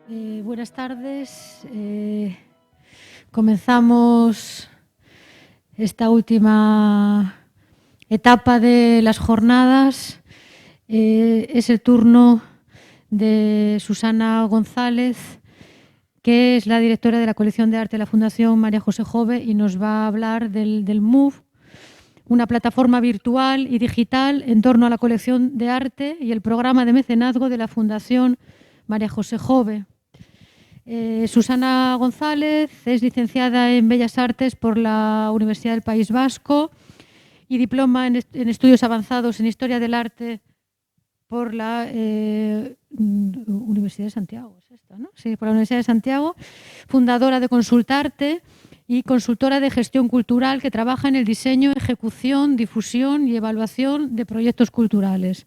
Buenas tardes. Comenzamos esta última etapa de las jornadas. Es el turno de Susana González, que es la directora de la colección de arte de la Fundación María José Jove, y nos va a hablar del MOVE, una plataforma virtual y digital en torno a la colección de arte y el programa de mecenazgo de la Fundación María José Jove. Susana González es licenciada en Bellas Artes por la Universidad del País Vasco y diploma en estudios avanzados en Historia del Arte por la Universidad de Santiago. ¿Es esta, no? Sí, por la Universidad de Santiago, fundadora de Consultarte y consultora de gestión cultural que trabaja en el diseño, ejecución, difusión y evaluación de proyectos culturales.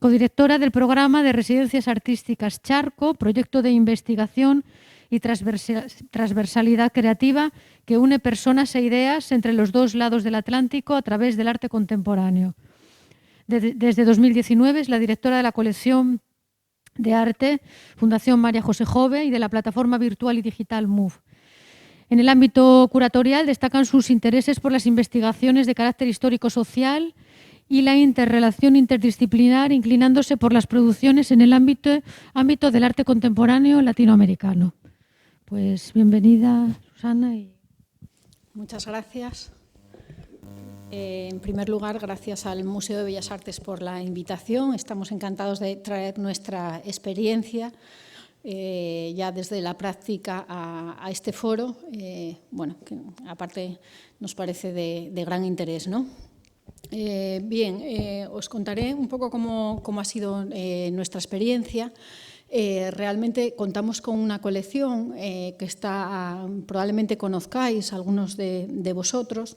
Codirectora del programa de residencias artísticas Charco, proyecto de investigación y transversalidad creativa que une personas e ideas entre los dos lados del Atlántico a través del arte contemporáneo. Desde 2019 es la directora de la colección de arte Fundación María José Jove y de la plataforma virtual y digital MOVE. En el ámbito curatorial destacan sus intereses por las investigaciones de carácter histórico-social y la interrelación interdisciplinar, inclinándose por las producciones en el ámbito del arte contemporáneo latinoamericano. Pues bienvenida, Susana. Muchas gracias. En primer lugar, gracias al Museo de Bellas Artes por la invitación. Estamos encantados de traer nuestra experiencia ya desde la práctica a este foro. Bueno, que aparte nos parece de gran interés, ¿no? Os contaré un poco cómo ha sido nuestra experiencia. Realmente contamos con una colección que está, probablemente conozcáis algunos de vosotros,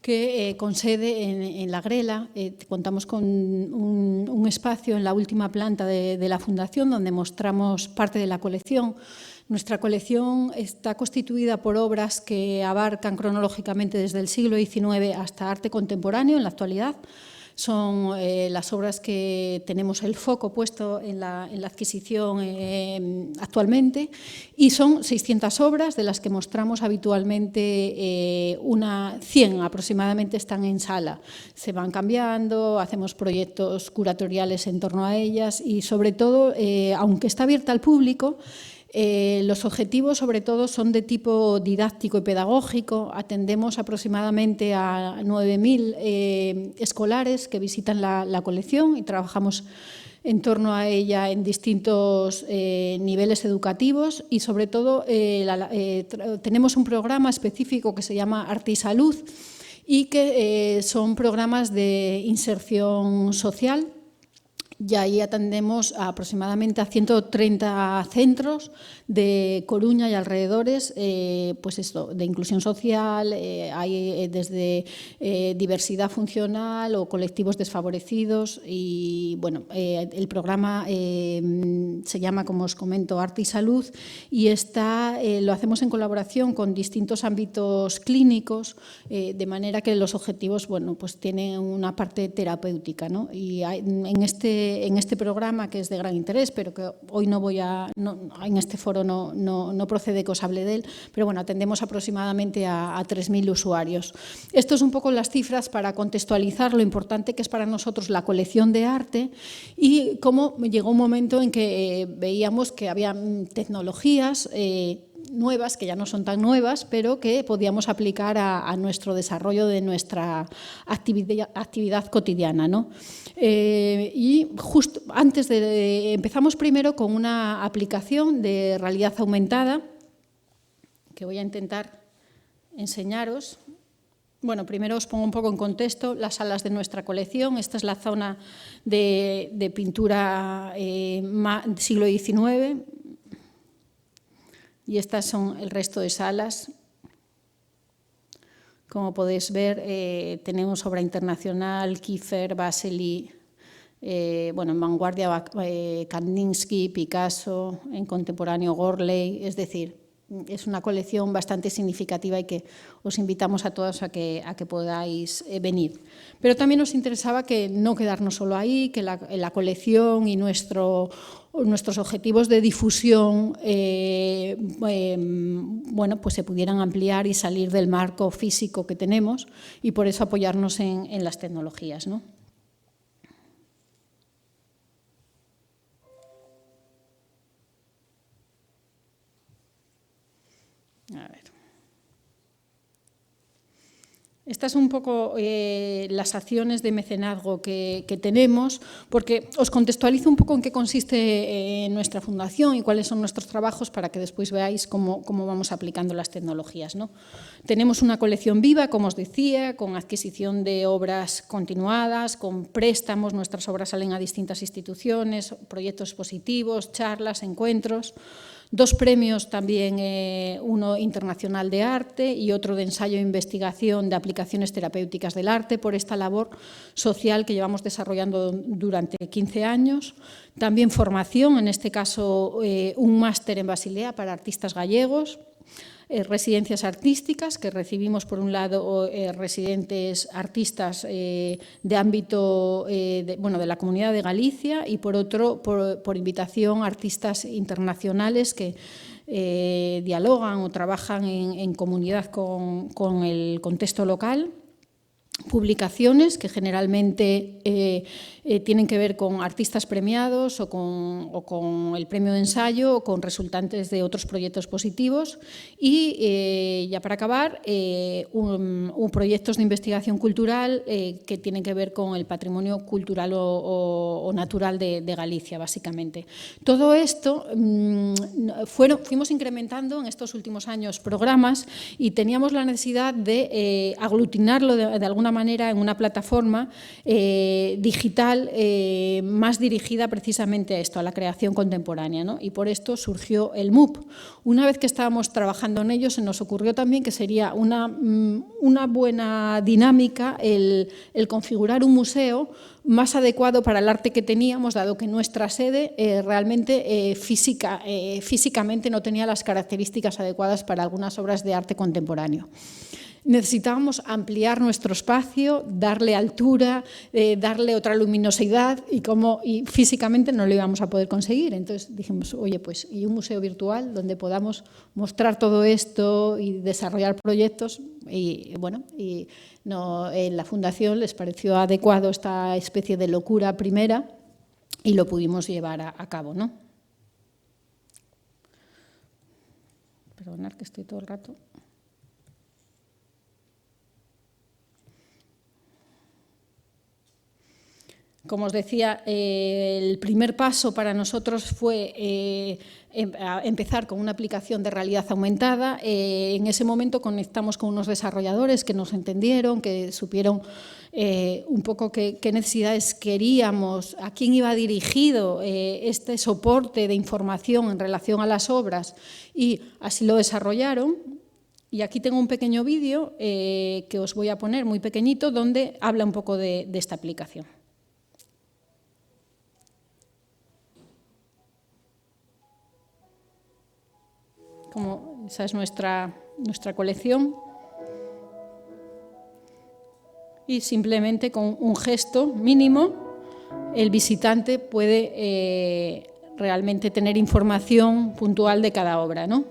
que con sede en La Grela. Contamos con un espacio en la última planta de la Fundación donde mostramos parte de la colección. Nuestra colección está constituida por obras que abarcan cronológicamente desde el siglo XIX hasta arte contemporáneo en la actualidad. Son las obras que tenemos el foco puesto en la adquisición actualmente, y son 600 obras de las que mostramos habitualmente 100 aproximadamente están en sala. Se van cambiando, hacemos proyectos curatoriales en torno a ellas y sobre todo, aunque está abierta al público, los objetivos sobre todo son de tipo didáctico y pedagógico. Atendemos aproximadamente a 9.000 escolares que visitan la colección y trabajamos en torno a ella en distintos niveles educativos y sobre todo tenemos un programa específico que se llama Arte y Salud y que son programas de inserción social. Y ahí atendemos aproximadamente a 130 centros de Coruña y alrededores, pues esto, de inclusión social, hay desde diversidad funcional o colectivos desfavorecidos y bueno, el programa se llama, como os comento, Arte y Salud y lo hacemos en colaboración con distintos ámbitos clínicos, de manera que los objetivos, bueno, pues tienen una parte terapéutica, ¿no? Y en este programa, que es de gran interés, pero que hoy en este foro no procede que os hable de él, pero bueno, atendemos aproximadamente a 3.000 usuarios. Esto es un poco las cifras para contextualizar lo importante que es para nosotros la colección de arte y cómo llegó un momento en que veíamos que había tecnologías nuevas, que ya no son tan nuevas, pero que podíamos aplicar a nuestro desarrollo de nuestra actividad cotidiana, ¿no? Y justo empezamos primero con una aplicación de realidad aumentada, que voy a intentar enseñaros. Bueno, primero os pongo un poco en contexto las salas de nuestra colección. Esta es la zona de pintura siglo XIX, y estas son el resto de salas. Como podéis ver, tenemos obra internacional, Kiefer, Basely, bueno, en vanguardia Kandinsky, Picasso, en contemporáneo Gorley, es decir, es una colección bastante significativa y que os invitamos a todos a que podáis venir. Pero también nos interesaba que no quedarnos solo ahí, que la colección y nuestros objetivos de difusión bueno, pues se pudieran ampliar y salir del marco físico que tenemos, y por eso apoyarnos en las tecnologías, ¿no? A ver. Estas son un poco las acciones de mecenazgo que tenemos, porque os contextualizo un poco en qué consiste nuestra fundación y cuáles son nuestros trabajos para que después veáis cómo vamos aplicando las tecnologías, ¿no? Tenemos una colección viva, como os decía, con adquisición de obras continuadas, con préstamos, nuestras obras salen a distintas instituciones, proyectos expositivos, charlas, encuentros. 2 premios también, uno internacional de arte y otro de ensayo e investigación de aplicaciones terapéuticas del arte por esta labor social que llevamos desarrollando durante 15 años. También formación, en este caso un máster en Basilea para artistas gallegos. Residencias artísticas, que recibimos por un lado residentes artistas de ámbito de la Comunidad de Galicia y por otro por invitación artistas internacionales que dialogan o trabajan en comunidad con el contexto local. Publicaciones que generalmente tienen que ver con artistas premiados o con el premio de ensayo o con resultantes de otros proyectos positivos y ya para acabar proyectos de investigación cultural que tienen que ver con el patrimonio cultural o natural de Galicia, básicamente. Todo esto fuimos incrementando en estos últimos años programas y teníamos la necesidad de aglutinarlo de alguna manera en una plataforma digital más dirigida precisamente a esto, a la creación contemporánea, ¿no? Y por esto surgió el MUP. Una vez que estábamos trabajando en ello, se nos ocurrió también que sería una buena dinámica el configurar un museo más adecuado para el arte que teníamos, dado que nuestra sede realmente físicamente no tenía las características adecuadas para algunas obras de arte contemporáneo. Necesitábamos ampliar nuestro espacio, darle altura, darle otra luminosidad y físicamente no lo íbamos a poder conseguir. Entonces dijimos, oye, pues y un museo virtual donde podamos mostrar todo esto y desarrollar proyectos. Y bueno, en la Fundación les pareció adecuado esta especie de locura primera y lo pudimos llevar a cabo, ¿no? Perdonad que estoy todo el rato. Como os decía, el primer paso para nosotros fue empezar con una aplicación de realidad aumentada. En ese momento conectamos con unos desarrolladores que nos entendieron, que supieron un poco qué necesidades queríamos, a quién iba dirigido este soporte de información en relación a las obras, y así lo desarrollaron. Y aquí tengo un pequeño vídeo que os voy a poner, muy pequeñito, donde habla un poco de esta aplicación. Esa es nuestra colección. Y simplemente con un gesto mínimo, el visitante puede realmente tener información puntual de cada obra, ¿no?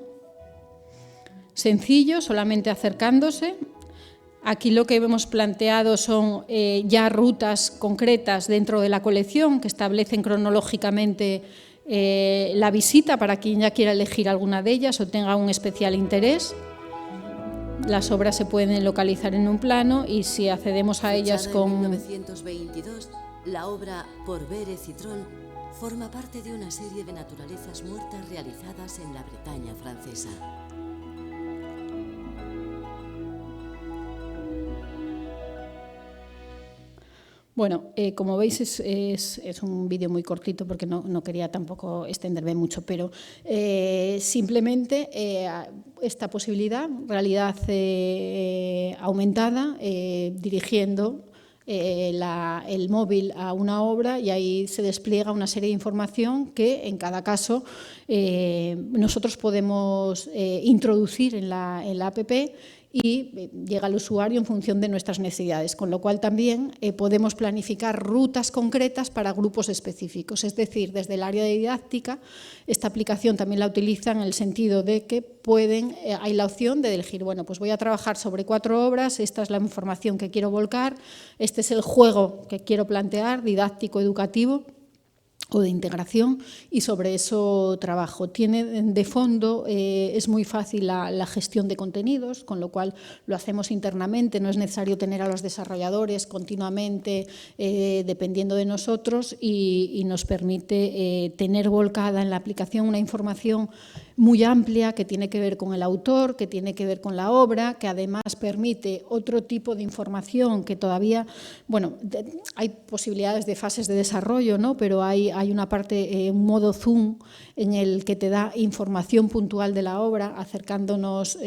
Sencillo, solamente acercándose. Aquí lo que hemos planteado son ya rutas concretas dentro de la colección que establecen cronológicamente la visita para quien ya quiera elegir alguna de ellas o tenga un especial interés. Las obras se pueden localizar en un plano y si accedemos a ellas con... En 1922, la obra Por Vélez y Troll forma parte de una serie de naturalezas muertas realizadas en la Bretaña francesa. Bueno, como veis es un vídeo muy cortito porque no quería tampoco extenderme mucho, pero simplemente esta posibilidad, realidad aumentada, dirigiendo el móvil a una obra y ahí se despliega una serie de información que en cada caso nosotros podemos introducir en la app y llega al usuario en función de nuestras necesidades, con lo cual también podemos planificar rutas concretas para grupos específicos. Es decir, desde el área de didáctica, esta aplicación también la utiliza en el sentido de que hay la opción de elegir, bueno, pues voy a trabajar sobre 4 obras, esta es la información que quiero volcar, este es el juego que quiero plantear, didáctico, educativo, o de integración, y sobre eso trabajo. Tiene de fondo, es muy fácil la gestión de contenidos, con lo cual lo hacemos internamente, no es necesario tener a los desarrolladores continuamente dependiendo de nosotros y nos permite tener volcada en la aplicación una información muy amplia que tiene que ver con el autor, que tiene que ver con la obra, que además permite otro tipo de información que todavía, bueno, hay posibilidades de fases de desarrollo, ¿no? Pero hay una parte, un modo Zoom, en el que te da información puntual de la obra, acercándonos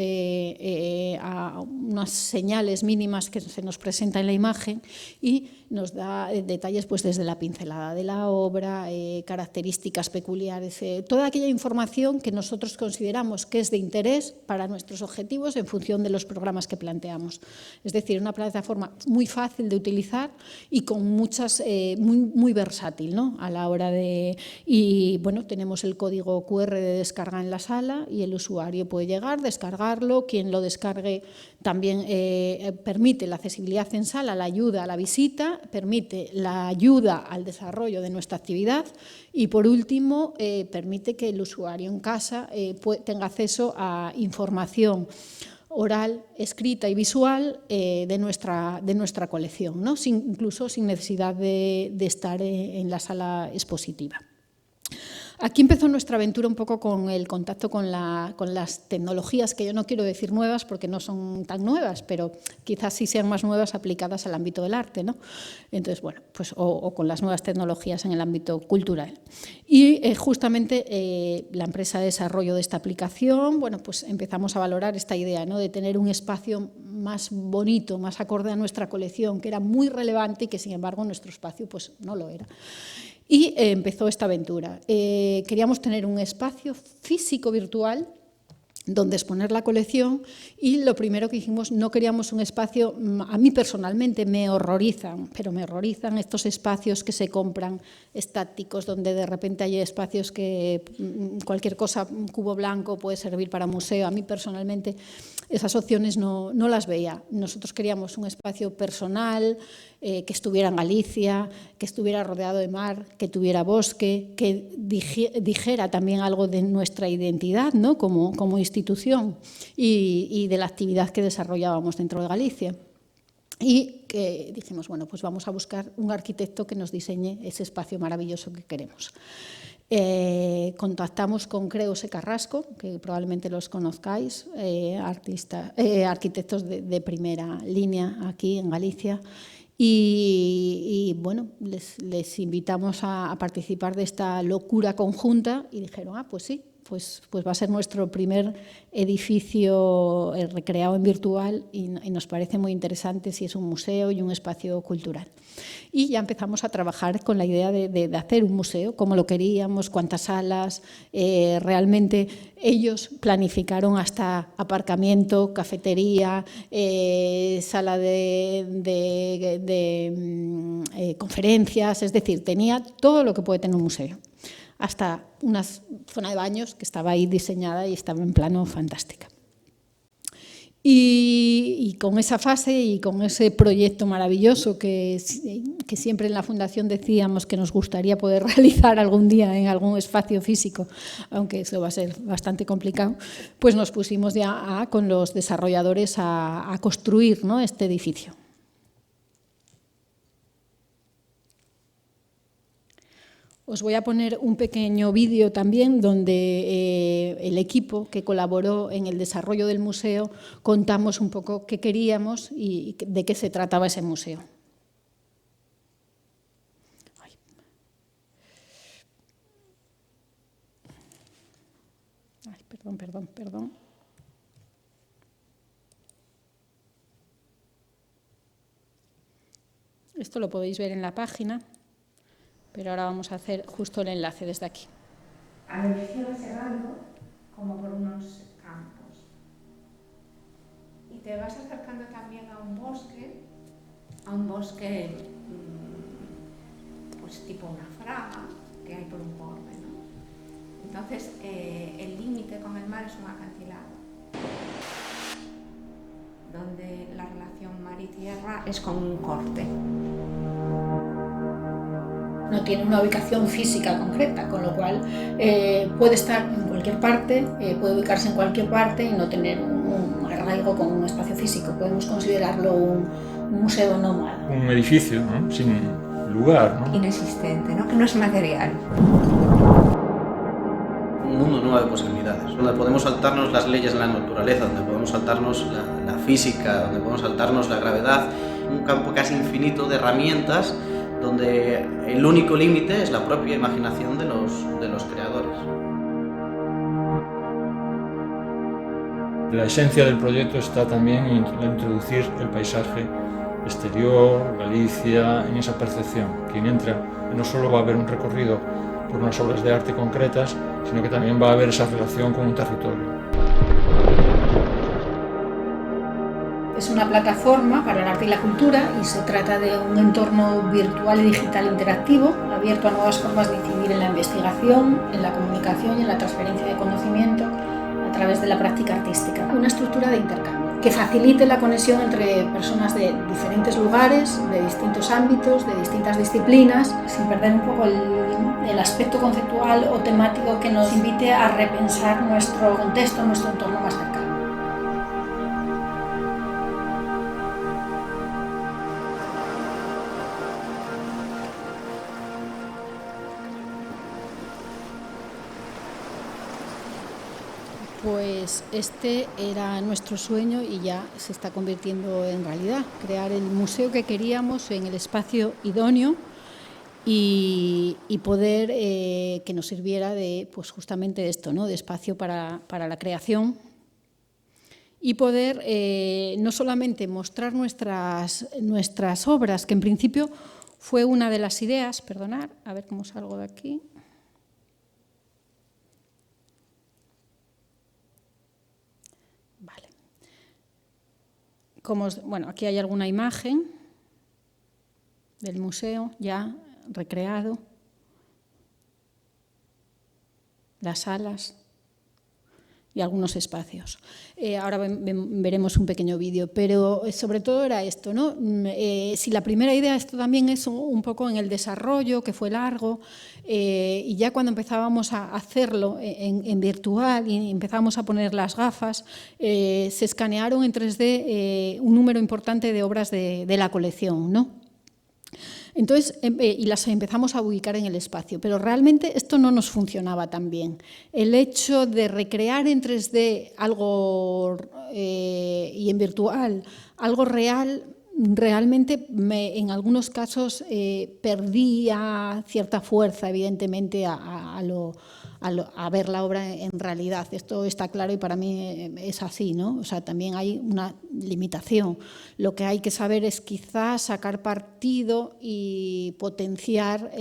a unas señales mínimas que se nos presenta en la imagen y nos da detalles pues, desde la pincelada de la obra, características peculiares, toda aquella información que nosotros consideramos que es de interés para nuestros objetivos en función de los programas que planteamos. Es decir, una plataforma muy fácil de utilizar y con muchas, muy versátil, ¿no? A la hora de... Y bueno, tenemos el código QR de descarga en la sala y el usuario puede llegar, descargarlo, quien lo descargue también permite la accesibilidad en sala, la ayuda a la visita, permite la ayuda al desarrollo de nuestra actividad y, por último, permite que el usuario en casa tenga acceso a información oral, escrita y visual de nuestra colección, ¿no? Incluso sin necesidad de estar en la sala expositiva. Aquí empezó nuestra aventura un poco con el contacto con las tecnologías, que yo no quiero decir nuevas porque no son tan nuevas, pero quizás sí sean más nuevas aplicadas al ámbito del arte, ¿no? Entonces, bueno, pues o con las nuevas tecnologías en el ámbito cultural. Y justamente la empresa de desarrollo de esta aplicación, bueno, pues empezamos a valorar esta idea, ¿no? De tener un espacio más bonito, más acorde a nuestra colección, que era muy relevante y que, sin embargo, nuestro espacio pues no lo era. Y empezó esta aventura. Queríamos tener un espacio físico virtual donde exponer la colección y lo primero que dijimos, no queríamos un espacio, a mí personalmente me horrorizan, pero me horrorizan estos espacios que se compran estáticos, donde de repente hay espacios que cualquier cosa, un cubo blanco puede servir para museo. A mí personalmente esas opciones no las veía. Nosotros queríamos un espacio personal, que estuviera en Galicia, que estuviera rodeado de mar, que tuviera bosque, que dijera también algo de nuestra identidad, ¿no? como institución y de la actividad que desarrollábamos dentro de Galicia. Y que dijimos, bueno, pues vamos a buscar un arquitecto que nos diseñe ese espacio maravilloso que queremos. Contactamos con Creus e Carrasco, que probablemente los conozcáis, arquitectos de primera línea aquí en Galicia, y bueno, les invitamos a participar de esta locura conjunta y dijeron, pues sí, pues va a ser nuestro primer edificio recreado en virtual y nos parece muy interesante si es un museo y un espacio cultural. Y ya empezamos a trabajar con la idea de hacer un museo, cómo lo queríamos, cuántas salas. Realmente ellos planificaron hasta aparcamiento, cafetería, sala de conferencias, es decir, tenía todo lo que puede tener un museo. Hasta una zona de baños que estaba ahí diseñada y estaba en plano fantástica. Y con esa fase y con ese proyecto maravilloso que siempre en la Fundación decíamos que nos gustaría poder realizar algún día en algún espacio físico, aunque eso va a ser bastante complicado, pues nos pusimos ya con los desarrolladores a construir, ¿no? Este edificio. Os voy a poner un pequeño vídeo también donde el equipo que colaboró en el desarrollo del museo contamos un poco qué queríamos y de qué se trataba ese museo. Ay, perdón. Esto lo podéis ver en la página, pero ahora vamos a hacer justo el enlace desde aquí. Al edificio vas llegando como por unos campos y te vas acercando también a un bosque pues tipo una fraga que hay por un borde, ¿no? Entonces el límite con el mar es un acantilado donde la relación mar y tierra es con un corte. No tiene una ubicación física concreta, con lo cual puede estar en cualquier parte, puede ubicarse en cualquier parte y no tener un arraigo con un espacio físico. Podemos considerarlo un museo nómada. Un edificio, ¿no? Sin lugar, ¿no? Inexistente, ¿no? Que no es material. Un mundo nuevo de posibilidades, donde podemos saltarnos las leyes de la naturaleza, donde podemos saltarnos la física, donde podemos saltarnos la gravedad, un campo casi infinito de herramientas donde el único límite es la propia imaginación de los creadores. La esencia del proyecto está también en introducir el paisaje exterior, Galicia, en esa percepción. Quien entra no solo va a ver un recorrido por unas obras de arte concretas, sino que también va a haber esa relación con un territorio. Es una plataforma para el arte y la cultura y se trata de un entorno virtual y digital interactivo, abierto a nuevas formas de incidir en la investigación, en la comunicación y en la transferencia de conocimiento a través de la práctica artística. Una estructura de intercambio que facilite la conexión entre personas de diferentes lugares, de distintos ámbitos, de distintas disciplinas, sin perder un poco el aspecto conceptual o temático que nos invite a repensar nuestro contexto, nuestro entorno más cercano. Pues este era nuestro sueño y ya se está convirtiendo en realidad. Crear el museo que queríamos en el espacio idóneo y poder que nos sirviera de, pues justamente esto, ¿no? De espacio para la creación y poder no solamente mostrar nuestras obras, que en principio fue una de las ideas, perdonad, a ver cómo salgo de aquí. Bueno, aquí hay alguna imagen del museo ya recreado, las salas y algunos espacios. Ahora veremos un pequeño vídeo, pero sobre todo era esto, ¿no? Si la primera idea, esto también es un poco en el desarrollo, que fue largo, y ya cuando empezábamos a hacerlo en virtual y empezábamos a poner las gafas, se escanearon en 3D un número importante de obras de la colección, ¿no? Entonces, y las empezamos a ubicar en el espacio, pero realmente esto no nos funcionaba tan bien. El hecho de recrear en 3D algo y en virtual algo real, realmente en algunos casos perdía cierta fuerza, evidentemente, a ver la obra en realidad. Esto está claro y para mí es así, ¿no? O sea, también hay una limitación. Lo que hay que saber es quizás sacar partido y potenciar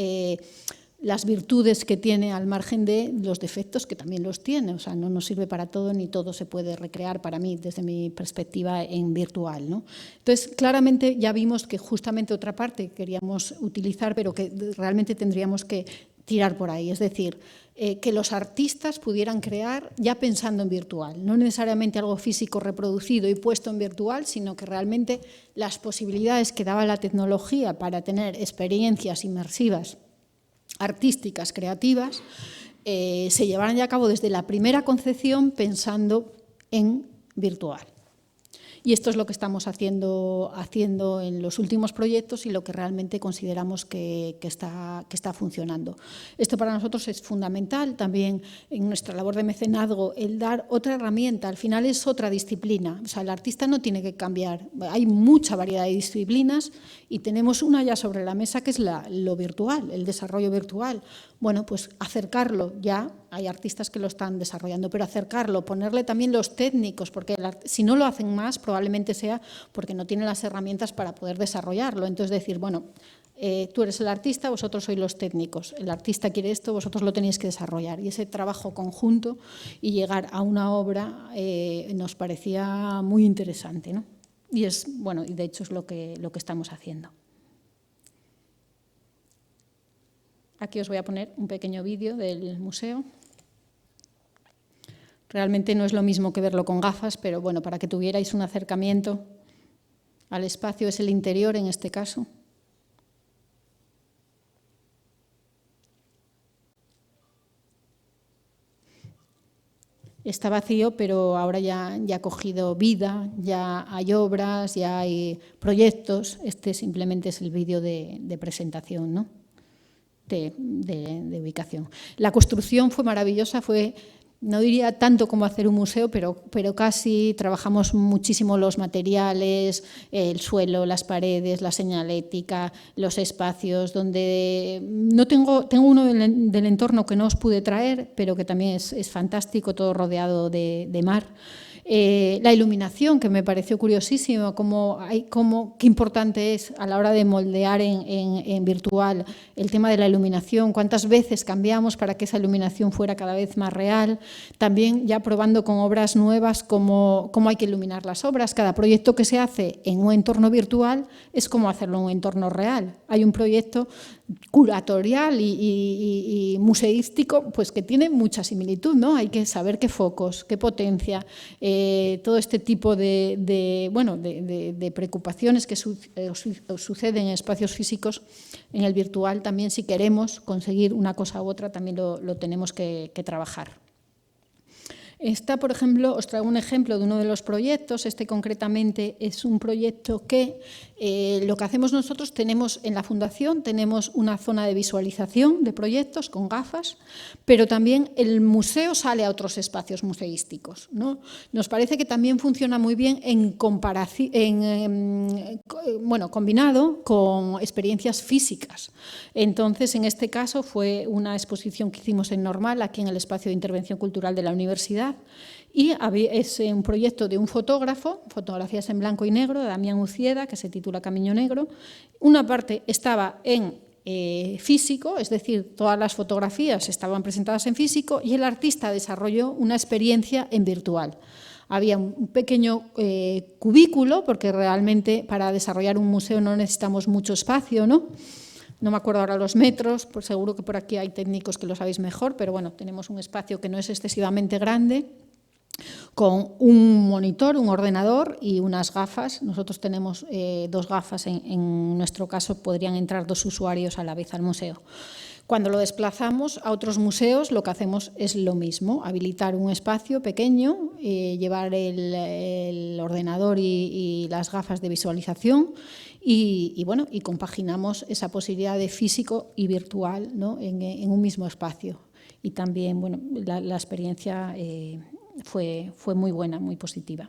las virtudes que tiene al margen de los defectos, que también los tiene. O sea, no nos sirve para todo ni todo se puede recrear para mí, desde mi perspectiva, en virtual, ¿no? Entonces, claramente ya vimos que justamente otra parte que queríamos utilizar, pero que realmente tendríamos que tirar por ahí, es decir, que los artistas pudieran crear ya pensando en virtual, no necesariamente algo físico reproducido y puesto en virtual, sino que realmente las posibilidades que daba la tecnología para tener experiencias inmersivas, artísticas, creativas, se llevaran ya a cabo desde la primera concepción pensando en virtual. Y esto es lo que estamos haciendo en los últimos proyectos y lo que realmente consideramos que está funcionando. Esto para nosotros es fundamental también en nuestra labor de mecenazgo, el dar otra herramienta. Al final es otra disciplina. O sea, el artista no tiene que cambiar. Hay mucha variedad de disciplinas y tenemos una ya sobre la mesa que es lo virtual, el desarrollo virtual. Bueno, pues acercarlo ya hay artistas que lo están desarrollando, pero acercarlo, ponerle también los técnicos, porque si no lo hacen más, probablemente sea porque no tienen las herramientas para poder desarrollarlo. Entonces decir, bueno, tú eres el artista, vosotros sois los técnicos, el artista quiere esto, vosotros lo tenéis que desarrollar. Y ese trabajo conjunto y llegar a una obra nos parecía muy interesante, ¿no? Y bueno, y de hecho es lo que estamos haciendo. Aquí os voy a poner un pequeño vídeo del museo. Realmente no es lo mismo que verlo con gafas, pero bueno, para que tuvierais un acercamiento al espacio, es el interior en este caso. Está vacío, pero ahora ya ha cogido vida, ya hay obras, ya hay proyectos. Este simplemente es el vídeo de presentación, ¿no? de ubicación. La construcción fue maravillosa, no diría tanto como hacer un museo, pero casi. Trabajamos muchísimo los materiales, el suelo, las paredes, la señalética, los espacios, donde no tengo uno del entorno que no os pude traer, pero que también es fantástico, todo rodeado de mar. La iluminación, que me pareció curiosísimo, qué importante es a la hora de moldear en virtual el tema de la iluminación, cuántas veces cambiamos para que esa iluminación fuera cada vez más real. También ya probando con obras nuevas cómo hay que iluminar las obras. Cada proyecto que se hace en un entorno virtual es como hacerlo en un entorno real. Hay un proyecto curatorial y museístico pues que tiene mucha similitud, ¿no? Hay que saber qué focos, qué potencia, todo este tipo de preocupaciones que suceden en espacios físicos, en el virtual también, si queremos conseguir una cosa u otra, también lo tenemos que trabajar. Por ejemplo, os traigo un ejemplo de uno de los proyectos. Concretamente es un proyecto que lo que hacemos nosotros, tenemos en la Fundación, tenemos una zona de visualización de proyectos con gafas, pero también el museo sale a otros espacios museísticos, ¿no? Nos parece que también funciona muy bien combinado con experiencias físicas. Entonces, en este caso fue una exposición que hicimos en Normal, aquí en el espacio de intervención cultural de la universidad, y es un proyecto de un fotógrafo, fotografías en blanco y negro, de Damián Ucieda, que se titula Camino Negro. Una parte estaba en físico, es decir, todas las fotografías estaban presentadas en físico, y el artista desarrolló una experiencia en virtual. Había un pequeño cubículo, porque realmente para desarrollar un museo no necesitamos mucho espacio, ¿no? No me acuerdo ahora los metros, pues seguro que por aquí hay técnicos que lo sabéis mejor, pero bueno, tenemos un espacio que no es excesivamente grande, con un monitor, un ordenador y unas gafas. Nosotros tenemos 2 gafas, en nuestro caso podrían entrar 2 usuarios a la vez al museo. Cuando lo desplazamos a otros museos, lo que hacemos es lo mismo, habilitar un espacio pequeño, llevar el ordenador y las gafas de visualización y compaginamos esa posibilidad de físico y virtual, ¿no? en un mismo espacio. Y también la experiencia fue muy buena, muy positiva.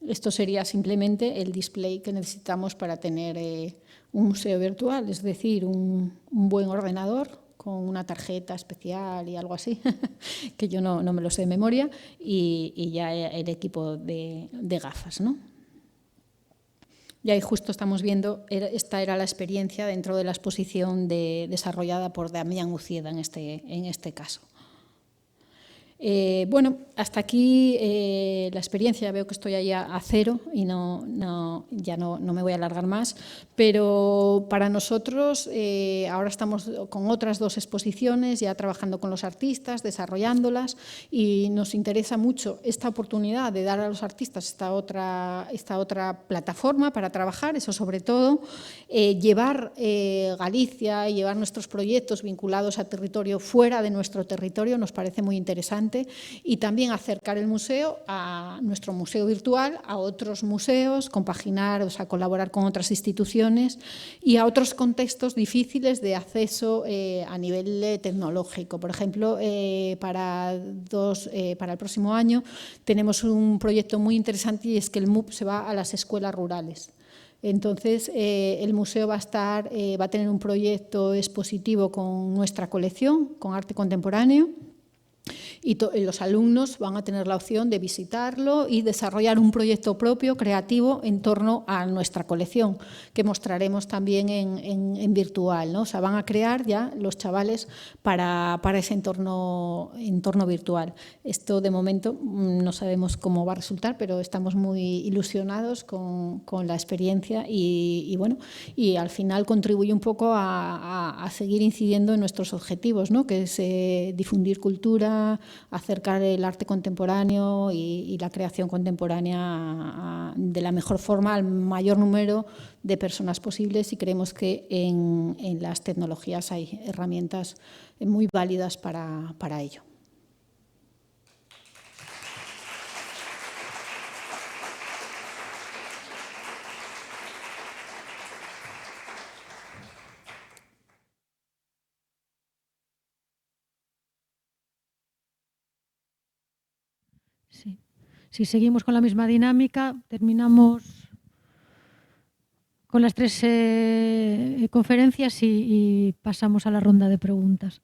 Esto sería simplemente el display que necesitamos para tener un museo virtual, es decir, un buen ordenador con una tarjeta especial y algo así, que yo no me lo sé de memoria, y ya el equipo de gafas, ¿no? Y ahí justo estamos viendo, esta era la experiencia dentro de la exposición desarrollada por Damián Ucieda en este caso. Hasta aquí la experiencia. Veo que estoy ahí a cero y ya no me voy a alargar más, pero para nosotros ahora estamos con otras 2 exposiciones, ya trabajando con los artistas, desarrollándolas, y nos interesa mucho esta oportunidad de dar a los artistas esta otra plataforma para trabajar, eso sobre todo, llevar Galicia y llevar nuestros proyectos vinculados a territorio fuera de nuestro territorio nos parece muy interesante. Y también acercar el museo a nuestro museo virtual, a otros museos, compaginar, o sea, colaborar con otras instituciones y a otros contextos difíciles de acceso a nivel tecnológico. Por ejemplo, para el próximo año tenemos un proyecto muy interesante, y es que el MUP se va a las escuelas rurales. Entonces, el museo va a tener un proyecto expositivo con nuestra colección, con arte contemporáneo, y los alumnos van a tener la opción de visitarlo y desarrollar un proyecto propio, creativo, en torno a nuestra colección, que mostraremos también en virtual, ¿no? O sea, van a crear ya los chavales para ese entorno virtual. Esto, de momento, no sabemos cómo va a resultar, pero estamos muy ilusionados con la experiencia y bueno, y al final contribuye un poco a seguir incidiendo en nuestros objetivos, ¿no? Que es difundir cultura, acercar el arte contemporáneo y la creación contemporánea de la mejor forma al mayor número de personas posibles, y creemos que en las tecnologías hay herramientas muy válidas para ello. Sí. Si seguimos con la misma dinámica, terminamos con las 3 conferencias y pasamos a la ronda de preguntas.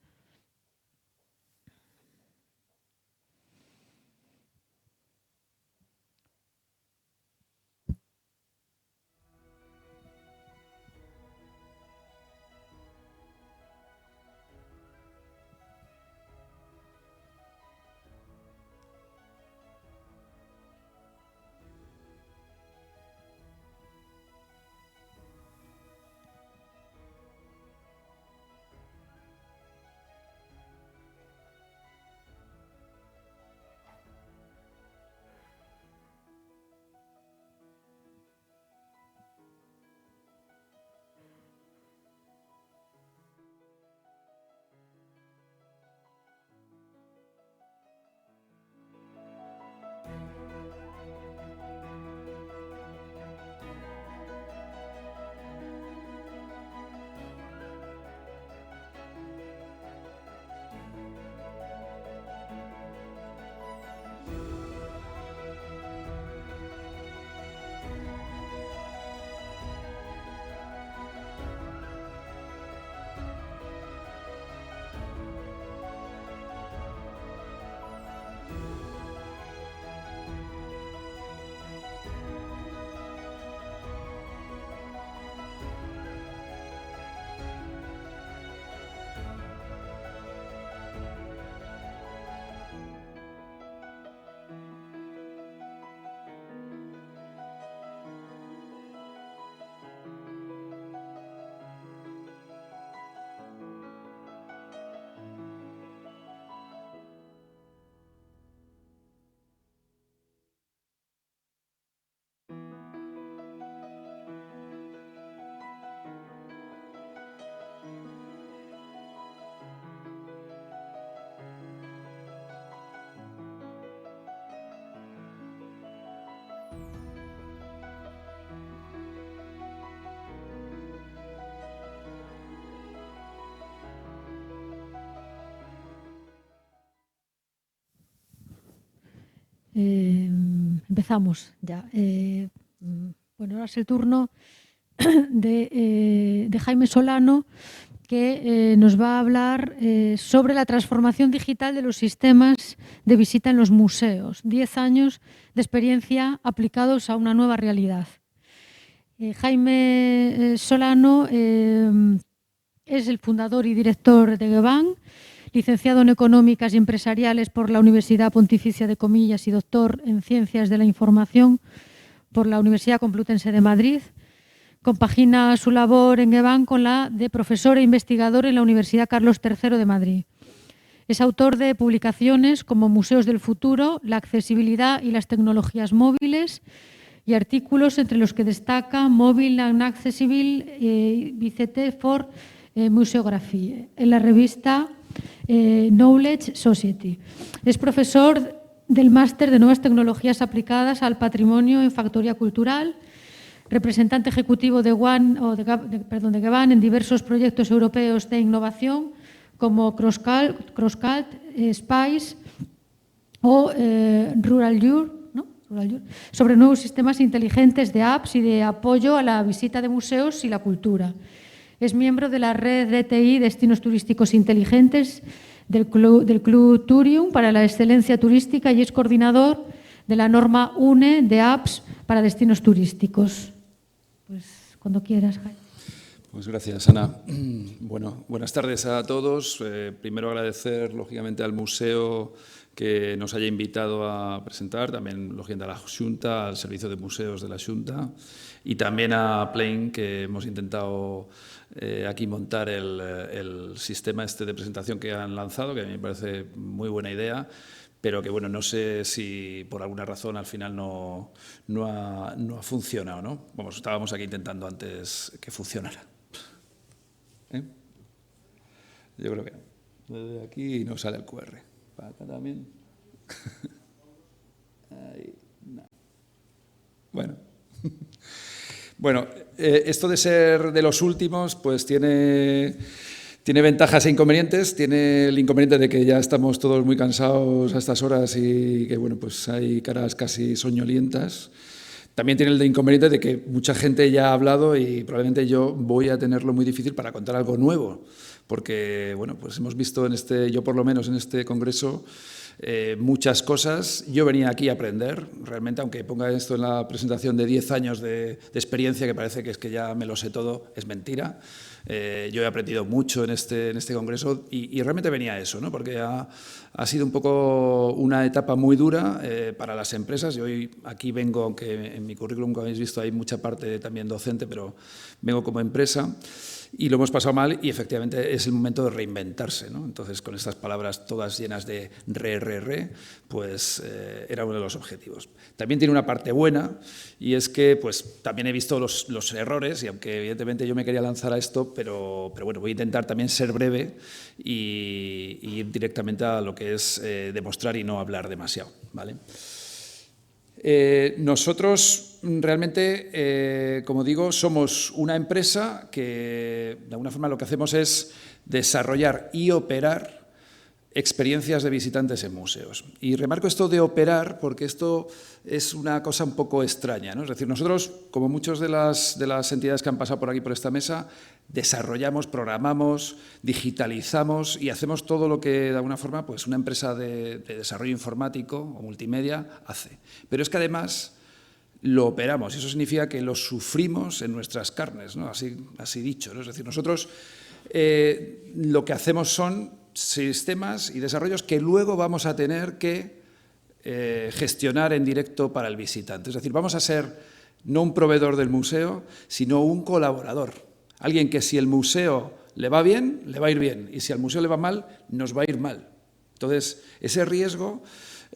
Empezamos ya. Bueno, ahora es el turno de Jaime Solano, que nos va a hablar sobre la transformación digital de los sistemas de visita en los museos. 10 años de experiencia aplicados a una nueva realidad. Jaime Solano es el fundador y director de GEVAN, licenciado en Económicas y Empresariales por la Universidad Pontificia de Comillas y doctor en Ciencias de la Información por la Universidad Complutense de Madrid. Compagina su labor en GEVAN con la de profesor e investigador en la Universidad Carlos III de Madrid. Es autor de publicaciones como Museos del Futuro, la accesibilidad y las tecnologías móviles, y artículos entre los que destaca Mobile and Accessible VCT for Museography en la revista Knowledge Society. Es profesor del Máster de Nuevas Tecnologías Aplicadas al Patrimonio en Factoría Cultural, representante ejecutivo de GEVAN en diversos proyectos europeos de innovación como Crosscult, Spice o Rural Europe, ¿no? sobre nuevos sistemas inteligentes de apps y de apoyo a la visita de museos y la cultura. Es miembro de la red DTI, Destinos Turísticos Inteligentes, del Club Turium para la Excelencia Turística y es coordinador de la norma UNE de apps para destinos turísticos. Pues cuando quieras, Jaime. Pues gracias, Ana. Bueno, buenas tardes a todos. Primero agradecer, lógicamente, al museo que nos haya invitado a presentar, también, lógicamente, a la Xunta, al Servicio de Museos de la Xunta y también a Plain, que hemos intentado aquí montar el sistema este de presentación que han lanzado, que a mí me parece muy buena idea, pero que, bueno, no sé si por alguna razón al final no ha funcionado, ¿no? Vamos, estábamos aquí intentando antes que funcionara. Yo creo que no. Desde aquí no sale el QR. Para acá también. Ahí, no. Bueno. Bueno, esto de ser de los últimos, pues tiene ventajas e inconvenientes. Tiene el inconveniente de que ya estamos todos muy cansados a estas horas y que, bueno, pues hay caras casi soñolientas. También tiene el inconveniente de que mucha gente ya ha hablado y probablemente yo voy a tenerlo muy difícil para contar algo nuevo, porque, bueno, pues hemos visto yo por lo menos en este congreso, muchas cosas. Yo venía aquí a aprender, realmente, aunque ponga esto en la presentación de 10 años de experiencia, que parece que es que ya me lo sé todo, es mentira. Yo he aprendido mucho en este congreso y realmente venía a eso, ¿no? Porque ha sido un poco una etapa muy dura para las empresas. Yo hoy aquí vengo, aunque en mi currículum, como habéis visto, hay mucha parte también docente, pero vengo como empresa. Y lo hemos pasado mal y efectivamente es el momento de reinventarse, ¿no? Entonces, con estas palabras todas llenas de pues era uno de los objetivos. También tiene una parte buena y es que pues también he visto los errores y aunque evidentemente yo me quería lanzar a esto, pero bueno, voy a intentar también ser breve y ir directamente a lo que es demostrar y no hablar demasiado, ¿vale? Nosotros realmente, como digo, somos una empresa que de alguna forma lo que hacemos es desarrollar y operar experiencias de visitantes en museos. Y remarco esto de operar porque esto es una cosa un poco extraña, ¿no? Es decir, nosotros, como muchas de las entidades que han pasado por aquí, por esta mesa, desarrollamos, programamos, digitalizamos y hacemos todo lo que, de alguna forma, pues una empresa de desarrollo informático o multimedia hace. Pero es que, además, lo operamos y eso significa que lo sufrimos en nuestras carnes, ¿no? Así dicho, ¿no? Es decir, nosotros lo que hacemos son sistemas y desarrollos que luego vamos a tener que gestionar en directo para el visitante. Es decir, vamos a ser no un proveedor del museo, sino un colaborador. Alguien que si el museo le va bien, le va a ir bien, y si al museo le va mal, nos va a ir mal. Entonces, ese riesgo,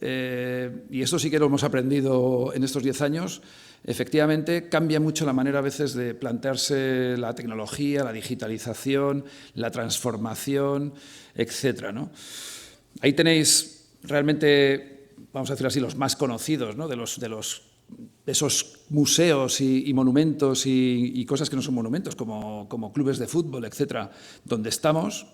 y esto sí que lo hemos aprendido en estos 10 años, efectivamente cambia mucho la manera a veces de plantearse la tecnología, la digitalización, la transformación, etcétera, ¿no? Ahí tenéis realmente, vamos a decir así, los más conocidos, ¿no? de esos museos y monumentos y cosas que no son monumentos, como clubes de fútbol, etcétera, donde estamos.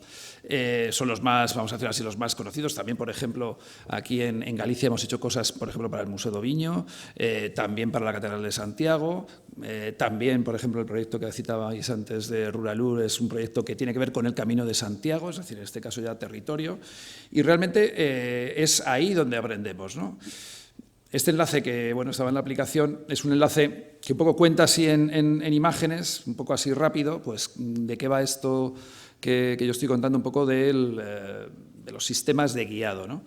Son los más, vamos a decir así, los más conocidos. También, por ejemplo, aquí en Galicia hemos hecho cosas, por ejemplo, para el Museo do Viño, también para la Catedral de Santiago, también, por ejemplo, el proyecto que citabais antes de Ruralur es un proyecto que tiene que ver con el Camino de Santiago, es decir, en este caso ya territorio, y realmente es ahí donde aprendemos, ¿no? Este enlace que, bueno, estaba en la aplicación es un enlace que un poco cuenta así en imágenes, un poco así rápido, pues de qué va esto que yo estoy contando un poco de los sistemas de guiado, ¿no?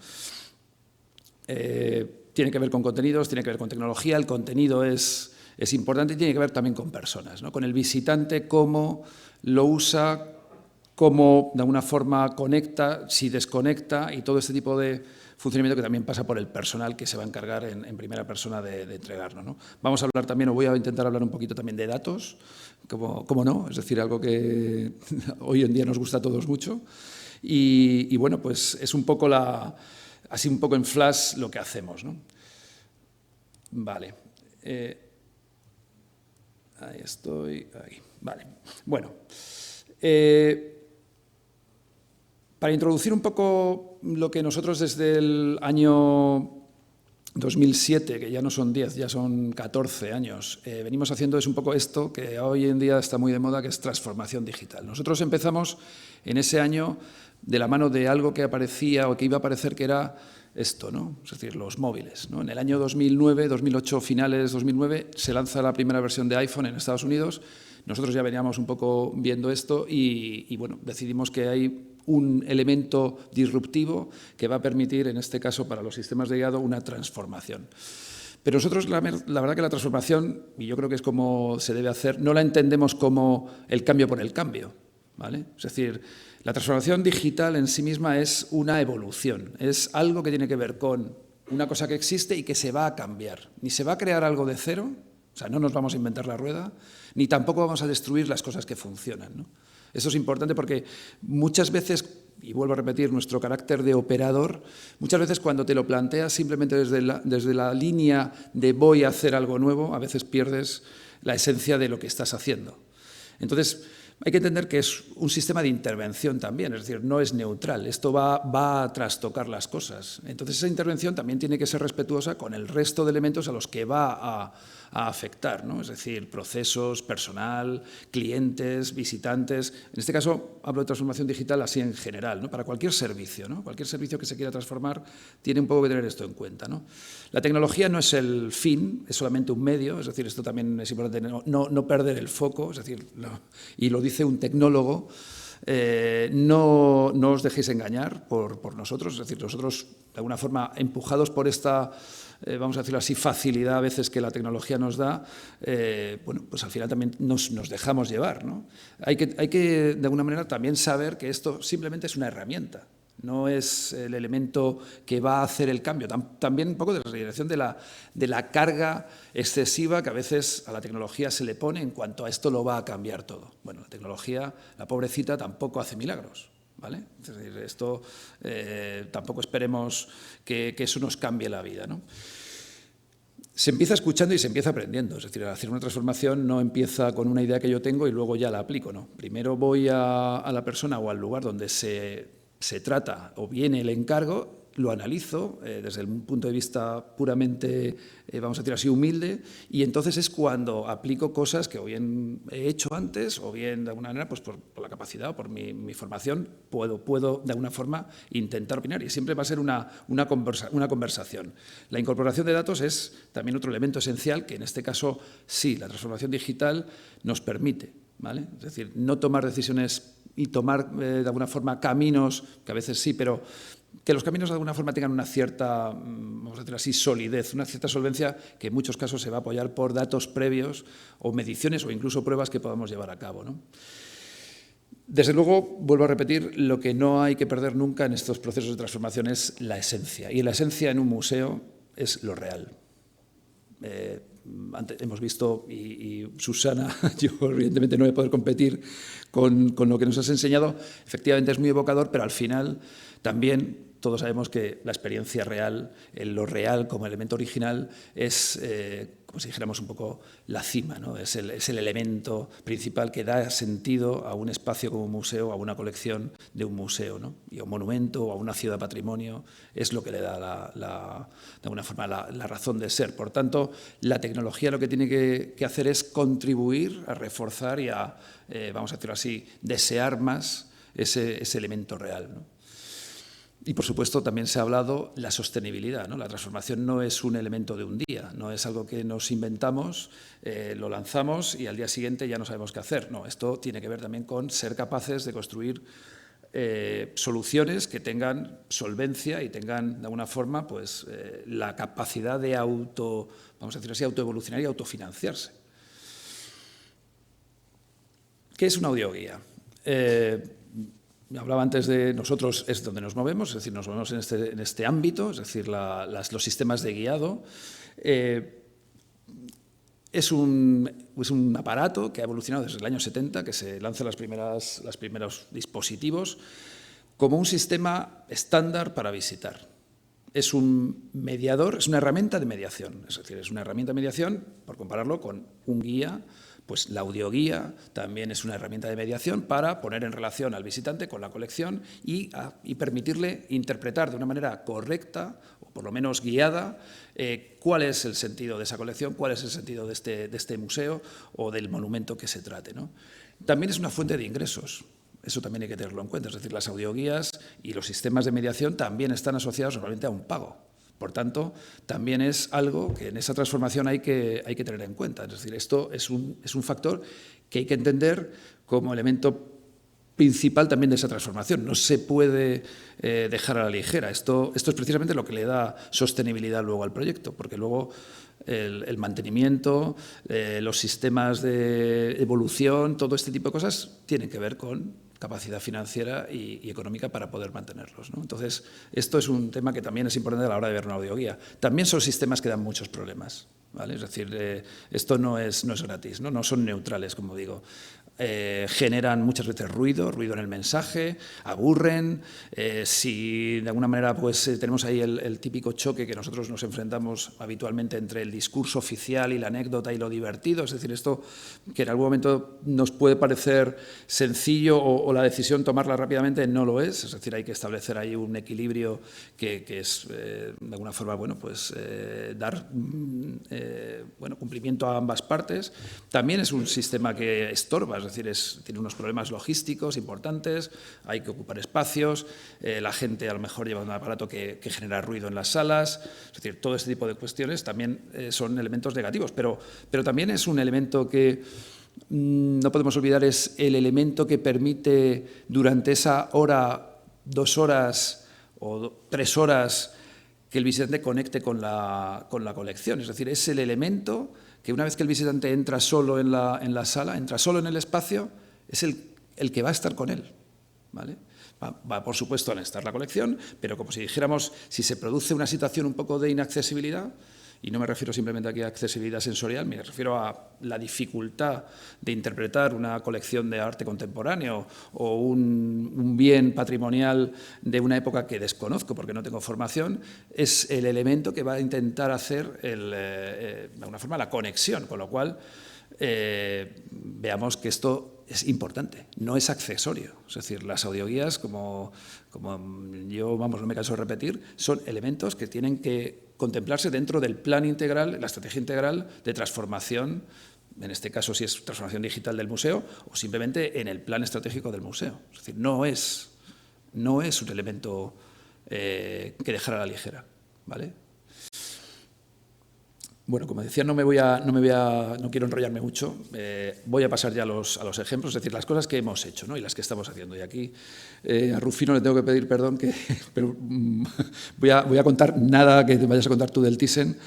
Tiene que ver con contenidos, tiene que ver con tecnología, el contenido es importante y tiene que ver también con personas, ¿no? Con el visitante, cómo lo usa, cómo de alguna forma conecta, si desconecta y todo este tipo de funcionamiento que también pasa por el personal que se va a encargar en primera persona de entregarlo, ¿no? Vamos a hablar también, o voy a intentar hablar un poquito también de datos, como no, es decir, algo que hoy en día nos gusta a todos mucho. Y bueno, pues es un poco así un poco en flash lo que hacemos, ¿no? Vale. Ahí estoy, ahí. Vale. Bueno. Para introducir un poco lo que nosotros desde el año 2007, que ya no son 10, ya son 14 años, venimos haciendo es un poco esto que hoy en día está muy de moda, que es transformación digital. Nosotros empezamos en ese año de la mano de algo que aparecía o que iba a aparecer, que era esto, ¿no? Es decir, los móviles, ¿no? En el año 2009, 2008, finales 2009, se lanza la primera versión de iPhone en Estados Unidos. Nosotros ya veníamos un poco viendo esto y bueno, decidimos que hay un elemento disruptivo que va a permitir, en este caso para los sistemas de guiado, una transformación. Pero nosotros, la verdad que la transformación, y yo creo que es como se debe hacer, no la entendemos como el cambio por el cambio, ¿vale? Es decir, la transformación digital en sí misma es una evolución, es algo que tiene que ver con una cosa que existe y que se va a cambiar. Ni se va a crear algo de cero, o sea, no nos vamos a inventar la rueda, ni tampoco vamos a destruir las cosas que funcionan, ¿no? Eso es importante porque muchas veces, y vuelvo a repetir, nuestro carácter de operador, muchas veces cuando te lo planteas simplemente desde la línea de voy a hacer algo nuevo, a veces pierdes la esencia de lo que estás haciendo. Entonces, hay que entender que es un sistema de intervención también, es decir, no es neutral, esto va a trastocar las cosas. Entonces, esa intervención también tiene que ser respetuosa con el resto de elementos a los que va a afectar, ¿no? Es decir, procesos, personal, clientes, visitantes. En este caso, hablo de transformación digital así en general, ¿no? Para cualquier servicio, ¿no? Cualquier servicio que se quiera transformar tiene un poco que tener esto en cuenta, ¿no? La tecnología no es el fin, es solamente un medio, es decir, esto también es importante, no perder el foco, es decir, y lo dice un tecnólogo, no os dejéis engañar por nosotros, es decir, nosotros de alguna forma empujados por esta, vamos a decirlo así, facilidad a veces que la tecnología nos da, bueno, pues al final también nos dejamos llevar, ¿no? Hay que de alguna manera también saber que esto simplemente es una herramienta. No es el elemento que va a hacer el cambio. También un poco de la regeneración de la carga excesiva que a veces a la tecnología se le pone en cuanto a esto lo va a cambiar todo. Bueno, la tecnología, la pobrecita, tampoco hace milagros, ¿vale? Es decir, esto tampoco esperemos que eso nos cambie la vida, ¿no? Se empieza escuchando y se empieza aprendiendo. Es decir, hacer una transformación no empieza con una idea que yo tengo y luego ya la aplico, ¿no? Primero voy a la persona o al lugar donde se trata o viene el encargo, lo analizo desde el punto de vista puramente, vamos a decir así, humilde, y entonces es cuando aplico cosas que o bien he hecho antes o bien de alguna manera, pues por la capacidad o por mi formación, puedo de alguna forma intentar opinar, y siempre va a ser una conversación. La incorporación de datos es también otro elemento esencial que en este caso sí, la transformación digital nos permite, ¿vale? Es decir, no tomar decisiones y tomar de alguna forma caminos, que a veces sí, pero que los caminos de alguna forma tengan una cierta, vamos a decir así, solidez, una cierta solvencia que en muchos casos se va a apoyar por datos previos o mediciones o incluso pruebas que podamos llevar a cabo, ¿no? Desde luego, vuelvo a repetir, lo que no hay que perder nunca en estos procesos de transformación es la esencia. Y la esencia en un museo es lo real. Antes hemos visto, y Susana, yo evidentemente no voy a poder competir con lo que nos has enseñado, efectivamente es muy evocador, pero al final también todos sabemos que la experiencia real, lo real como elemento original, es, como si dijéramos un poco, la cima, ¿no? Es el elemento principal que da sentido a un espacio como un museo, a una colección de un museo, ¿no? Y a un monumento o a una ciudad patrimonio, es lo que le da de alguna forma la razón de ser. Por tanto, la tecnología lo que tiene que hacer es contribuir a reforzar y a, vamos a decirlo así, desear más ese elemento real, ¿no? Y, por supuesto, también se ha hablado de la sostenibilidad, ¿no? La transformación no es un elemento de un día, no es algo que nos inventamos, lo lanzamos y al día siguiente ya no sabemos qué hacer. No, esto tiene que ver también con ser capaces de construir soluciones que tengan solvencia y tengan, de alguna forma, pues, la capacidad de vamos a decir así, autoevolucionar y autofinanciarse. ¿Qué es una audioguía? Hablaba antes de nosotros, es donde nos movemos, es decir, nos movemos en este ámbito, es decir, los sistemas de guiado. Es un aparato que ha evolucionado desde el año 70, que se lanzan los primeros dispositivos, como un sistema estándar para visitar. Es un mediador, es una herramienta de mediación, es decir, es una herramienta de mediación, por compararlo con un guía. Pues la audioguía también es una herramienta de mediación para poner en relación al visitante con la colección y permitirle interpretar de una manera correcta o por lo menos guiada, cuál es el sentido de esa colección, cuál es el sentido de este museo o del monumento que se trate, ¿no? También es una fuente de ingresos. Eso también hay que tenerlo en cuenta. Es decir, las audioguías y los sistemas de mediación también están asociados normalmente a un pago. Por tanto, también es algo que en esa transformación hay que tener en cuenta. Es decir, esto es un factor que hay que entender como elemento principal también de esa transformación. No se puede dejar a la ligera. Esto es precisamente lo que le da sostenibilidad luego al proyecto, porque luego el mantenimiento, los sistemas de evolución, todo este tipo de cosas tienen que ver con capacidad financiera y económica para poder mantenerlos, ¿no? Entonces, esto es un tema que también es importante a la hora de ver una audioguía. También son sistemas que dan muchos problemas, ¿vale? Es decir, esto no es gratis, ¿no? No son neutrales, como digo. Generan muchas veces ruido en el mensaje, aburren. Si de alguna manera pues, tenemos ahí el típico choque que nosotros nos enfrentamos habitualmente entre el discurso oficial y la anécdota y lo divertido, es decir, esto que en algún momento nos puede parecer sencillo o la decisión tomarla rápidamente no lo es decir, hay que establecer ahí un equilibrio que es de alguna forma bueno, pues, dar bueno, cumplimiento a ambas partes. También es un sistema que estorba, es decir, tiene unos problemas logísticos importantes, hay que ocupar espacios, la gente a lo mejor lleva un aparato que genera ruido en las salas, es decir, todo este tipo de cuestiones también son elementos negativos, pero también es un elemento que no podemos olvidar, es el elemento que permite durante esa hora, 2 horas o 3 horas que el visitante conecte con la colección, es decir, es el elemento que una vez que el visitante entra solo en la sala, entra solo en el espacio, es el que va a estar con él, ¿vale? Va, por supuesto, a estar la colección, pero como si dijéramos, si se produce una situación un poco de inaccesibilidad, y no me refiero simplemente aquí a accesibilidad sensorial, me refiero a la dificultad de interpretar una colección de arte contemporáneo o un bien patrimonial de una época que desconozco porque no tengo formación, es el elemento que va a intentar hacer, de alguna forma, la conexión, con lo cual veamos que esto es importante, no es accesorio. Es decir, las audioguías, como yo, vamos, no me canso de repetir, son elementos que tienen que contemplarse dentro del plan integral, la estrategia integral de transformación, en este caso si es transformación digital del museo, o simplemente en el plan estratégico del museo. Es decir, no es un elemento que dejar a la ligera, ¿vale? Bueno, como decía, no quiero enrollarme mucho, voy a pasar ya a los ejemplos, es decir, las cosas que hemos hecho, ¿no? Y las que estamos haciendo. Y aquí a Rufino le tengo que pedir perdón, pero voy a contar nada que te vayas a contar tú del Thyssen,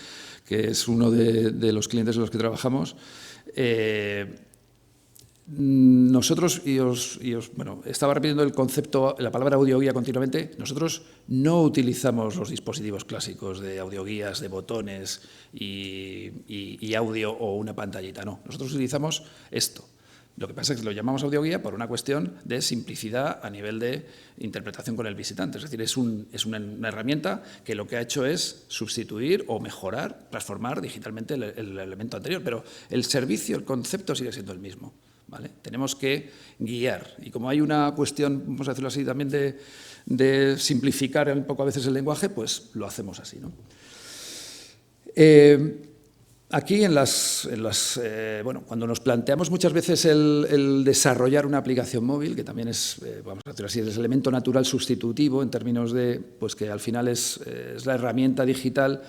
que es uno de los clientes con los que trabajamos. Nosotros, bueno, estaba repitiendo el concepto, la palabra audioguía continuamente. Nosotros no utilizamos los dispositivos clásicos de audioguías, de botones y audio o una pantallita, no. Nosotros utilizamos esto. Lo que pasa es que lo llamamos audioguía por una cuestión de simplicidad a nivel de interpretación con el visitante. Es decir, es una herramienta que lo que ha hecho es sustituir o mejorar, transformar digitalmente el elemento anterior, pero el servicio, el concepto sigue siendo el mismo. ¿Vale? Tenemos que guiar, y como hay una cuestión, vamos a decirlo así, también de simplificar un poco a veces el lenguaje, pues lo hacemos así, ¿no? Aquí bueno, cuando nos planteamos muchas veces el desarrollar una aplicación móvil, que también es, vamos a decirlo así, es el elemento natural sustitutivo en términos de, pues que al final es la herramienta digital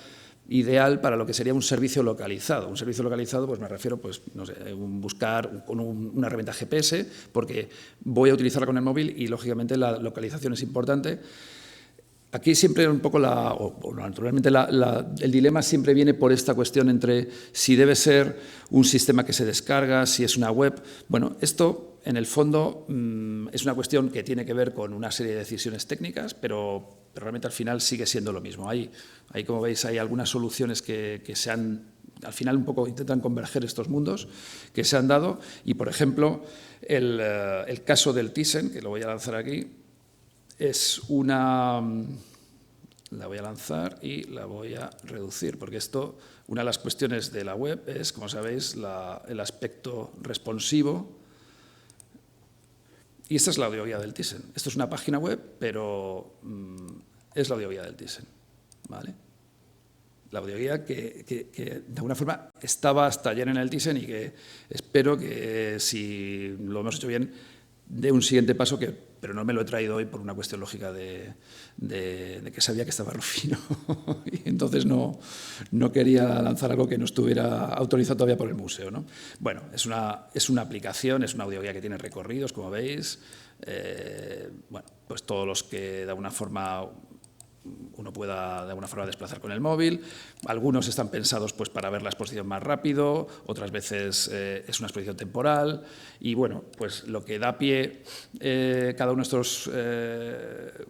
ideal para lo que sería un servicio localizado. Un servicio localizado, pues me refiero, pues, no sé, buscar con una herramienta GPS, porque voy a utilizarla con el móvil y, lógicamente, la localización es importante. Aquí siempre un poco naturalmente el dilema siempre viene por esta cuestión entre si debe ser un sistema que se descarga, si es una web. Bueno, esto en el fondo es una cuestión que tiene que ver con una serie de decisiones técnicas, pero realmente al final sigue siendo lo mismo. Ahí, como veis, hay algunas soluciones que se han, al final un poco intentan converger estos mundos que se han dado y, por ejemplo, el caso del Thyssen, que lo voy a lanzar aquí, es la voy a lanzar y la voy a reducir, porque esto, una de las cuestiones de la web es, como sabéis, el aspecto responsivo. Y esta es la audioguía del Thyssen. Esto es una página web, pero es la audioguía del Thyssen, ¿vale? La audioguía que de alguna forma estaba hasta ayer en el Thyssen y que espero que, si lo hemos hecho bien, dé un siguiente paso, pero no me lo he traído hoy por una cuestión lógica de que sabía que estaba Rufino y entonces no quería lanzar algo que no estuviera autorizado todavía por el museo, ¿no? Bueno, es una aplicación, es una audioguía que tiene recorridos, como veis. Bueno, pues todos los que de alguna forma uno pueda de alguna forma desplazar con el móvil. Algunos están pensados pues para ver la exposición más rápido, otras veces es una exposición temporal y bueno, pues lo que da pie cada uno de estos,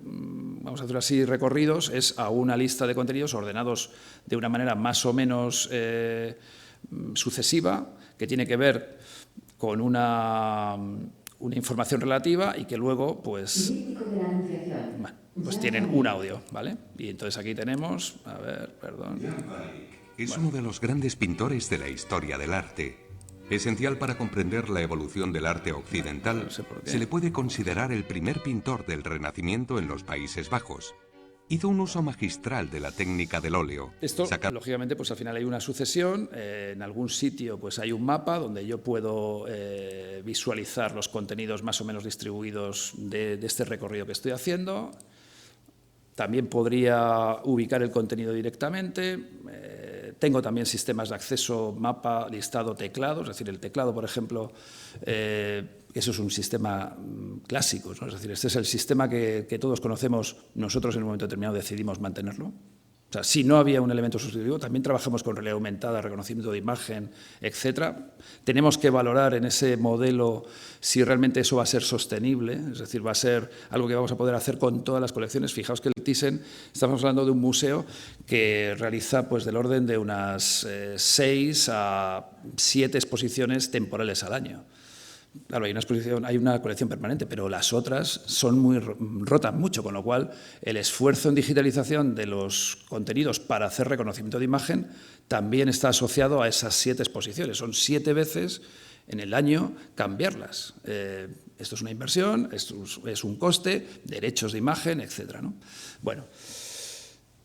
vamos a decirlo así, recorridos es a una lista de contenidos ordenados de una manera más o menos sucesiva, que tiene que ver con una información relativa y que luego pues, bueno, pues tienen un audio, ¿vale? Y entonces aquí tenemos, a ver, perdón. Es uno de los grandes pintores de la historia del arte. Esencial para comprender la evolución del arte occidental, No sé por qué. se le puede considerar el primer pintor del Renacimiento en los Países Bajos. Hizo un uso magistral de la técnica del óleo. Esto, lógicamente, pues al final hay una sucesión. En algún sitio pues hay un mapa donde yo puedo visualizar los contenidos más o menos distribuidos de este recorrido que estoy haciendo. También podría ubicar el contenido directamente. Tengo también sistemas de acceso, mapa, listado, teclado. Es decir, el teclado, por ejemplo, eso es un sistema clásico, ¿no? Es decir, este es el sistema que todos conocemos, nosotros en un momento determinado decidimos mantenerlo. O sea, si no había un elemento sustitutivo, también trabajamos con realidad aumentada, reconocimiento de imagen, etcétera. Tenemos que valorar en ese modelo si realmente eso va a ser sostenible, es decir, va a ser algo que vamos a poder hacer con todas las colecciones. Fijaos que el Thyssen, estamos hablando de un museo que realiza pues del orden de unas 6 a 7 exposiciones temporales al año. Claro, hay una colección permanente, pero las otras rotan mucho, con lo cual el esfuerzo en digitalización de los contenidos para hacer reconocimiento de imagen también está asociado a esas 7 exposiciones. Son 7 veces en el año cambiarlas. Esto es una inversión, esto es un coste, derechos de imagen, etcétera, ¿no? Bueno,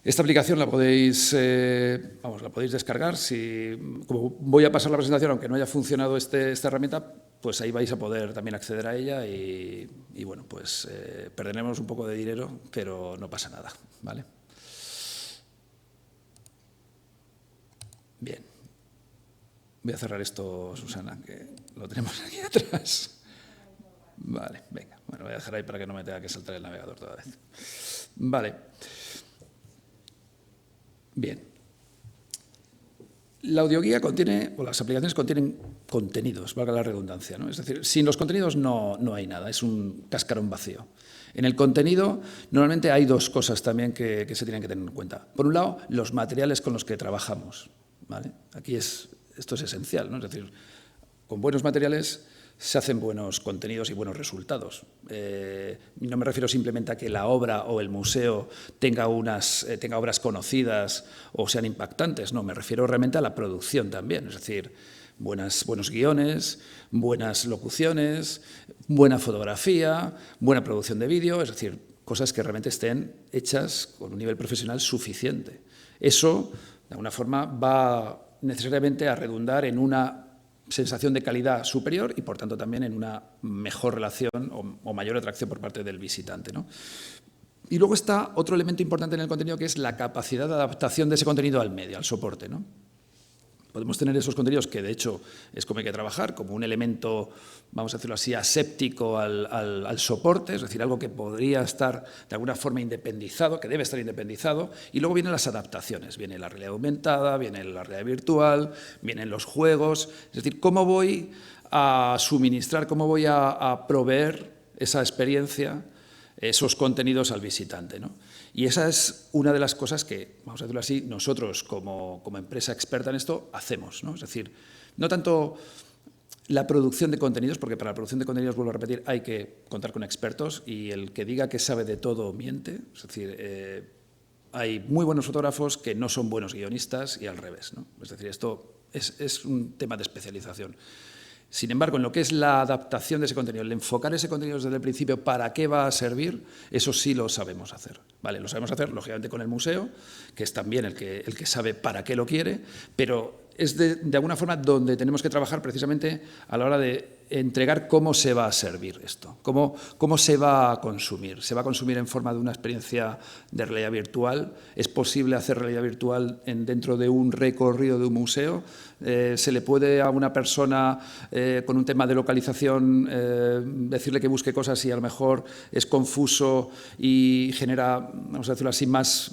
esta aplicación la podéis descargar. Como voy a pasar la presentación, aunque no haya funcionado esta herramienta, pues ahí vais a poder también acceder a ella y bueno, pues perderemos un poco de dinero, pero no pasa nada, ¿vale? Bien. Voy a cerrar esto, Susana, que lo tenemos aquí atrás. Vale, venga. Bueno, voy a dejar ahí para que no me tenga que saltar el navegador toda vez. Vale. Bien. La audioguía contiene, o las aplicaciones contienen contenidos, valga la redundancia, ¿no? Es decir, sin los contenidos no hay nada, es un cascarón vacío. En el contenido, normalmente hay 2 cosas también que se tienen que tener en cuenta. Por un lado, los materiales con los que trabajamos, ¿vale? Esto es esencial, ¿no? Es decir, con buenos materiales se hacen buenos contenidos y buenos resultados. No me refiero simplemente a que la obra o el museo tenga obras conocidas o sean impactantes, no, me refiero realmente a la producción también, es decir, buenos guiones, buenas locuciones, buena fotografía, buena producción de vídeo, es decir, cosas que realmente estén hechas con un nivel profesional suficiente. Eso, de alguna forma, va necesariamente a redundar en una sensación de calidad superior y, por tanto, también en una mejor relación o mayor atracción por parte del visitante, ¿no? Y luego está otro elemento importante en el contenido, que es la capacidad de adaptación de ese contenido al medio, al soporte, ¿no? Podemos tener esos contenidos que, de hecho, es como hay que trabajar, como un elemento, vamos a decirlo así, aséptico al soporte, es decir, algo que podría estar de alguna forma independizado, que debe estar independizado, y luego vienen las adaptaciones, viene la realidad aumentada, viene la realidad virtual, vienen los juegos, es decir, cómo voy a suministrar, cómo voy a proveer esa experiencia, esos contenidos al visitante, ¿no? Y esa es una de las cosas que, vamos a decirlo así, nosotros como empresa experta en esto hacemos, ¿no? Es decir, no tanto la producción de contenidos, porque para la producción de contenidos, vuelvo a repetir, hay que contar con expertos y el que diga que sabe de todo miente. Es decir, hay muy buenos fotógrafos que no son buenos guionistas y al revés, ¿no? Es decir, esto es un tema de especialización. Sin embargo, en lo que es la adaptación de ese contenido, el enfocar ese contenido desde el principio, ¿para qué va a servir? Eso sí lo sabemos hacer. ¿Vale? Lo sabemos hacer, lógicamente, con el museo, que es también el que sabe para qué lo quiere, pero es de alguna forma donde tenemos que trabajar precisamente a la hora de entregar cómo se va a servir esto, cómo se va a consumir. ¿Se va a consumir en forma de una experiencia de realidad virtual? ¿Es posible hacer realidad virtual dentro de un recorrido de un museo? ¿Se le puede a una persona con un tema de localización decirle que busque cosas y a lo mejor es confuso y genera, vamos a decirlo así, más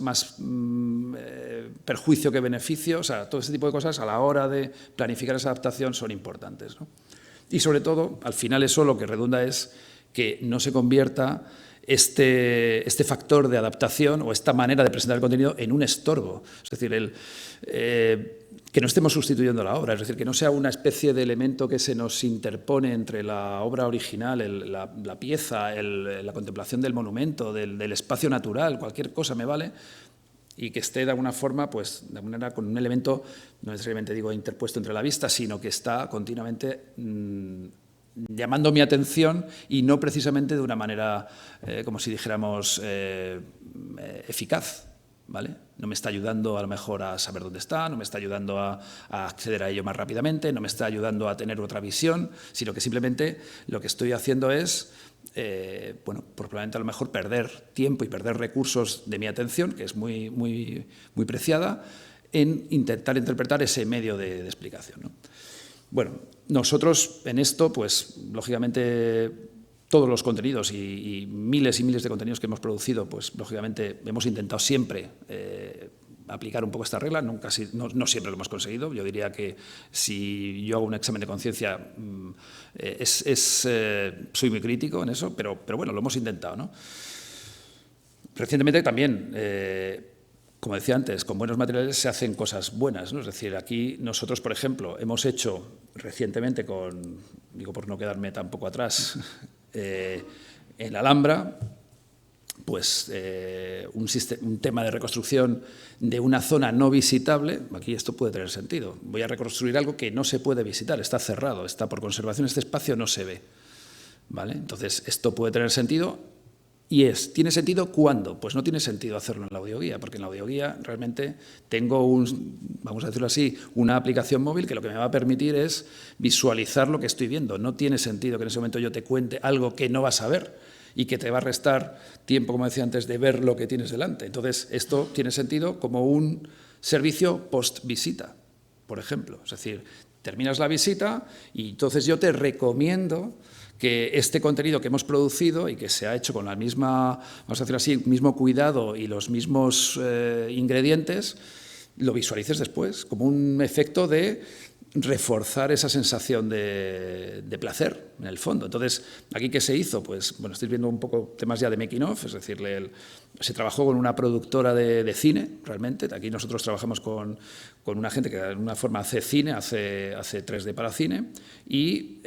perjuicio que beneficio? O sea, todo ese tipo de cosas a la hora de planificar esa adaptación son importantes, ¿no? Y sobre todo, al final eso lo que redunda es que no se convierta este factor de adaptación o esta manera de presentar el contenido en un estorbo. Es decir, que no estemos sustituyendo la obra, es decir, que no sea una especie de elemento que se nos interpone entre la obra original, la pieza, la contemplación del monumento, del espacio natural, cualquier cosa me vale, y que esté de alguna forma, pues, de alguna manera con un elemento, no necesariamente digo interpuesto entre la vista, sino que está continuamente llamando mi atención y no precisamente de una manera, como si dijéramos, eficaz, ¿vale? No me está ayudando a lo mejor a saber dónde está, no me está ayudando a acceder a ello más rápidamente, no me está ayudando a tener otra visión, sino que simplemente lo que estoy haciendo es bueno, pues probablemente a lo mejor perder tiempo y perder recursos de mi atención, que es muy, muy, muy preciada, en intentar interpretar ese medio de explicación, ¿no? Bueno, nosotros en esto, pues lógicamente todos los contenidos y miles de contenidos que hemos producido, pues lógicamente hemos intentado siempre aplicar un poco esta regla, no siempre lo hemos conseguido. Yo diría que si yo hago un examen de conciencia, soy muy crítico en eso, pero bueno, lo hemos intentado, ¿no? Recientemente también, como decía antes, con buenos materiales se hacen cosas buenas, ¿no? Es decir, aquí nosotros, por ejemplo, hemos hecho recientemente digo por no quedarme tampoco atrás, en la Alhambra, pues un tema de reconstrucción de una zona no visitable. Aquí esto puede tener sentido. Voy a reconstruir algo que no se puede visitar, está cerrado, está por conservación, este espacio no se ve, ¿vale? Entonces, esto puede tener sentido. ¿Tiene sentido cuándo? Pues no tiene sentido hacerlo en la audioguía, porque en la audioguía realmente tengo vamos a decirlo así, una aplicación móvil que lo que me va a permitir es visualizar lo que estoy viendo. No tiene sentido que en ese momento yo te cuente algo que no vas a ver y que te va a restar tiempo, como decía antes, de ver lo que tienes delante. Entonces, esto tiene sentido como un servicio post-visita, por ejemplo. Es decir, terminas la visita y entonces yo te recomiendo que este contenido que hemos producido y que se ha hecho con la misma, vamos a decir así, mismo cuidado y los mismos ingredientes, lo visualices después, como un efecto de reforzar esa sensación de placer, en el fondo. Entonces, ¿aquí qué se hizo? Pues, bueno, estáis viendo un poco temas ya de making of, es decir, se trabajó con una productora de cine, realmente. Aquí nosotros trabajamos con una gente que de alguna forma hace cine, hace 3D para cine, y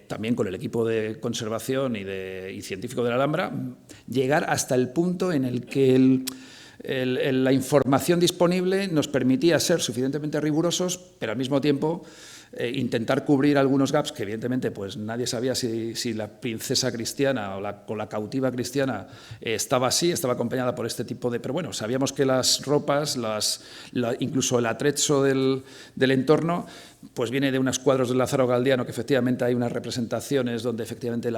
también con el equipo de conservación y científico de la Alhambra, llegar hasta el punto en el que la información disponible nos permitía ser suficientemente rigurosos, pero al mismo tiempo intentar cubrir algunos gaps que evidentemente pues nadie sabía si la princesa cristiana o la cautiva cristiana estaba acompañada por este tipo de... Pero bueno, sabíamos que las ropas, incluso el atrecho del entorno, pues viene de unos cuadros de Lázaro Galdiano, que efectivamente hay unas representaciones donde efectivamente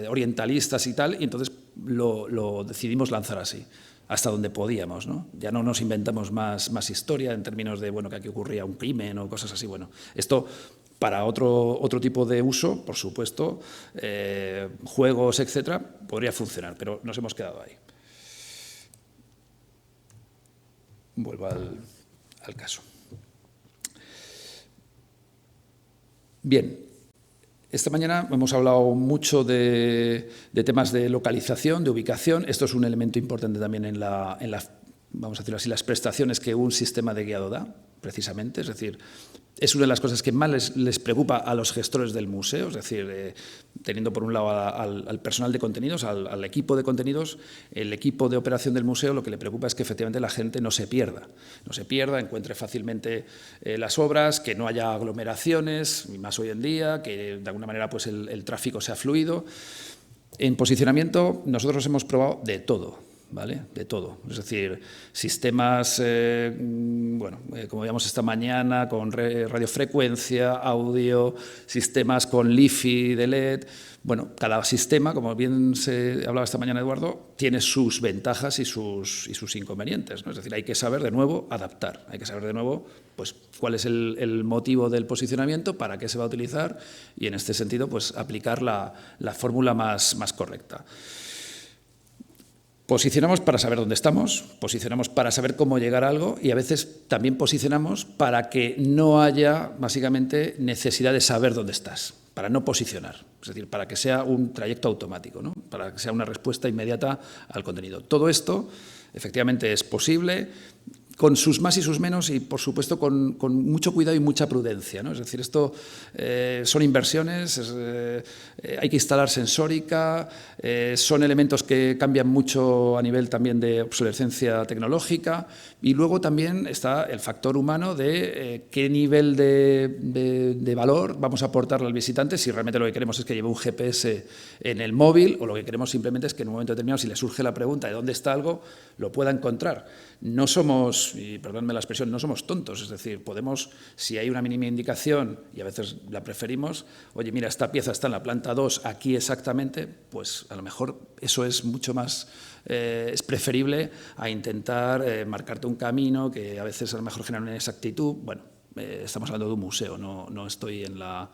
orientalistas y tal, y entonces lo decidimos lanzar así, hasta donde podíamos, ¿no? Ya no nos inventamos más historia en términos de, bueno, que aquí ocurría un crimen o cosas así. Bueno, esto para otro tipo de uso, por supuesto, juegos, etcétera, podría funcionar, pero nos hemos quedado ahí. Vuelvo al caso. Bien, esta mañana hemos hablado mucho de temas de localización, de ubicación. Esto es un elemento importante también en vamos a decirlo así, las prestaciones que un sistema de guiado da, precisamente. Es decir, Es una de las cosas que más les preocupa a los gestores del museo, es decir, teniendo por un lado al personal de contenidos, al equipo de contenidos, el equipo de operación del museo, lo que le preocupa es que efectivamente la gente no se pierda, encuentre fácilmente las obras, que no haya aglomeraciones, y más hoy en día, que de alguna manera pues el tráfico sea fluido. En posicionamiento nosotros hemos probado de todo. ¿Vale? De todo. Es decir, sistemas, como veíamos esta mañana, con radiofrecuencia, audio, sistemas con LiFi de LED. Bueno, cada sistema, como bien se hablaba esta mañana Eduardo, tiene sus ventajas y sus inconvenientes, ¿no? Es decir, hay que saber de nuevo adaptar, hay que saber de nuevo pues, cuál es el motivo del posicionamiento, para qué se va a utilizar y en este sentido pues, aplicar la fórmula más correcta. Posicionamos para saber dónde estamos, posicionamos para saber cómo llegar a algo y a veces también posicionamos para que no haya, básicamente, necesidad de saber dónde estás, para no posicionar, es decir, para que sea un trayecto automático, ¿no? Para que sea una respuesta inmediata al contenido. Todo esto, efectivamente, es posible, con sus más y sus menos y, por supuesto, con mucho cuidado y mucha prudencia, ¿no? Es decir, esto son inversiones, hay que instalar sensórica, son elementos que cambian mucho a nivel también de obsolescencia tecnológica y luego también está el factor humano de qué nivel de valor vamos a aportarle al visitante, si realmente lo que queremos es que lleve un GPS en el móvil o lo que queremos simplemente es que en un momento determinado, si le surge la pregunta de dónde está algo, lo pueda encontrar. No somos, y perdónme la expresión, no somos tontos, es decir, podemos, si hay una mínima indicación, y a veces la preferimos, oye, mira, esta pieza está en la planta 2, aquí exactamente, pues a lo mejor eso es mucho más, es preferible a intentar marcarte un camino que a veces a lo mejor genera una inexactitud. Bueno, estamos hablando de un museo, no estoy en la...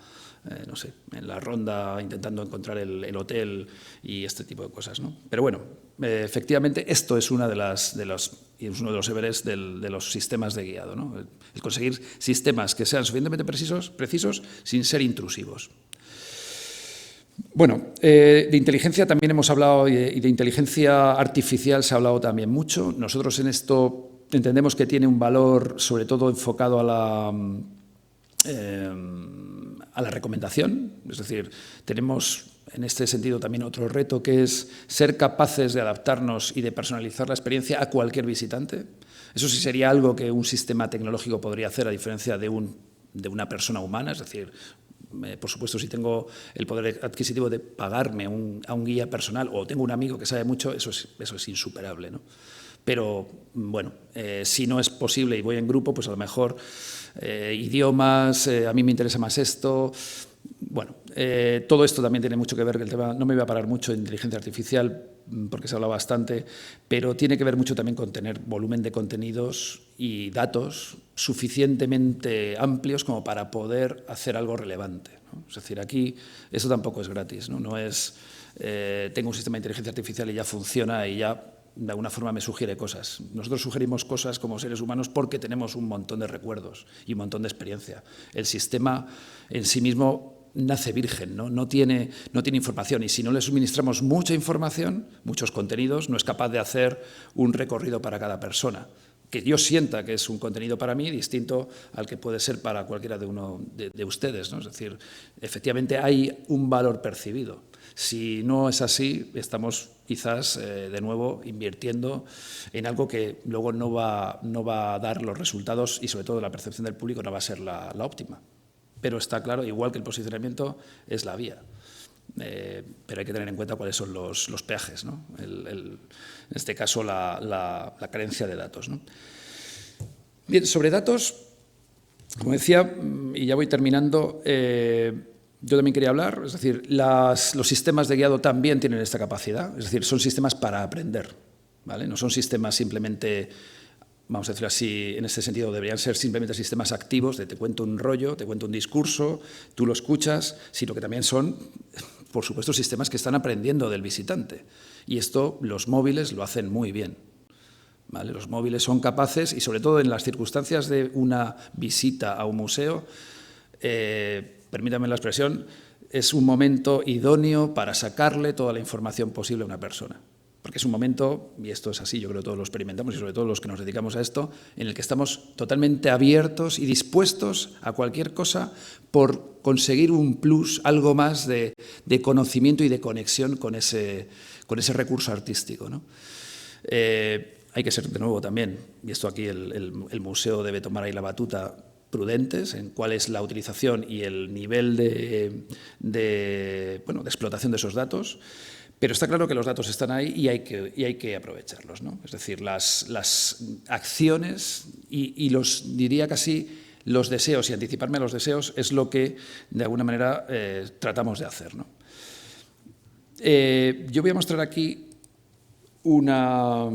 en la ronda intentando encontrar el hotel y este tipo de cosas, ¿no? Pero bueno, efectivamente esto es uno de los Everest de los sistemas de guiado, ¿no? El conseguir sistemas que sean suficientemente precisos sin ser intrusivos. Bueno, de inteligencia también hemos hablado y de inteligencia artificial se ha hablado también mucho. Nosotros en esto entendemos que tiene un valor sobre todo enfocado a la recomendación, es decir, tenemos en este sentido también otro reto que es ser capaces de adaptarnos y de personalizar la experiencia a cualquier visitante. Eso sí sería algo que un sistema tecnológico podría hacer a diferencia de una persona humana, es decir, por supuesto, si tengo el poder adquisitivo de pagarme a un guía personal o tengo un amigo que sabe mucho, eso es insuperable, ¿no? Pero, bueno, si no es posible y voy en grupo, pues a lo mejor idiomas, a mí me interesa más esto. Bueno, todo esto también tiene mucho que ver, el tema, no me voy a parar mucho en inteligencia artificial porque se habla bastante, pero tiene que ver mucho también con tener volumen de contenidos y datos suficientemente amplios como para poder hacer algo relevante, ¿no? Es decir, aquí eso tampoco es gratis, ¿no? No es tengo un sistema de inteligencia artificial y ya funciona y ya de alguna forma me sugiere cosas. Nosotros sugerimos cosas como seres humanos porque tenemos un montón de recuerdos y un montón de experiencia. El sistema en sí mismo nace virgen, ¿no? No tiene información y si no le suministramos mucha información, muchos contenidos, no es capaz de hacer un recorrido para cada persona. Que yo sienta que es un contenido para mí distinto al que puede ser para cualquiera de ustedes, ¿no? Es decir, efectivamente hay un valor percibido. Si no es así, estamos quizás de nuevo invirtiendo en algo que luego no va a dar los resultados y sobre todo la percepción del público no va a ser la óptima. Pero está claro, igual que el posicionamiento es la vía. Pero hay que tener en cuenta cuáles son los peajes, ¿no? En este caso la carencia de datos, ¿no? Bien, sobre datos, como decía, y ya voy terminando, yo también quería hablar, es decir, los sistemas de guiado también tienen esta capacidad, es decir, son sistemas para aprender, ¿vale? No son sistemas simplemente, vamos a decirlo así, en este sentido deberían ser simplemente sistemas activos de te cuento un rollo, te cuento un discurso, tú lo escuchas, sino que también son, por supuesto, sistemas que están aprendiendo del visitante. Y esto los móviles lo hacen muy bien, ¿vale? Los móviles son capaces, y sobre todo en las circunstancias de una visita a un museo, permítame la expresión, es un momento idóneo para sacarle toda la información posible a una persona. porque es un momento, y esto es así, yo creo que todos lo experimentamos y sobre todo los que nos dedicamos a esto, en el que estamos totalmente abiertos y dispuestos a cualquier cosa por conseguir un plus, algo más de conocimiento y de conexión con ese recurso artístico, ¿no? Hay que ser, de nuevo, también, y esto aquí el museo debe tomar ahí la batuta, prudentes en cuál es la utilización y el nivel de explotación de esos datos, pero está claro que los datos están ahí y hay que aprovecharlos, ¿no? Es decir, las acciones y diría casi los deseos, y anticiparme a los deseos es lo que de alguna manera tratamos de hacer, ¿no? Yo voy a mostrar aquí una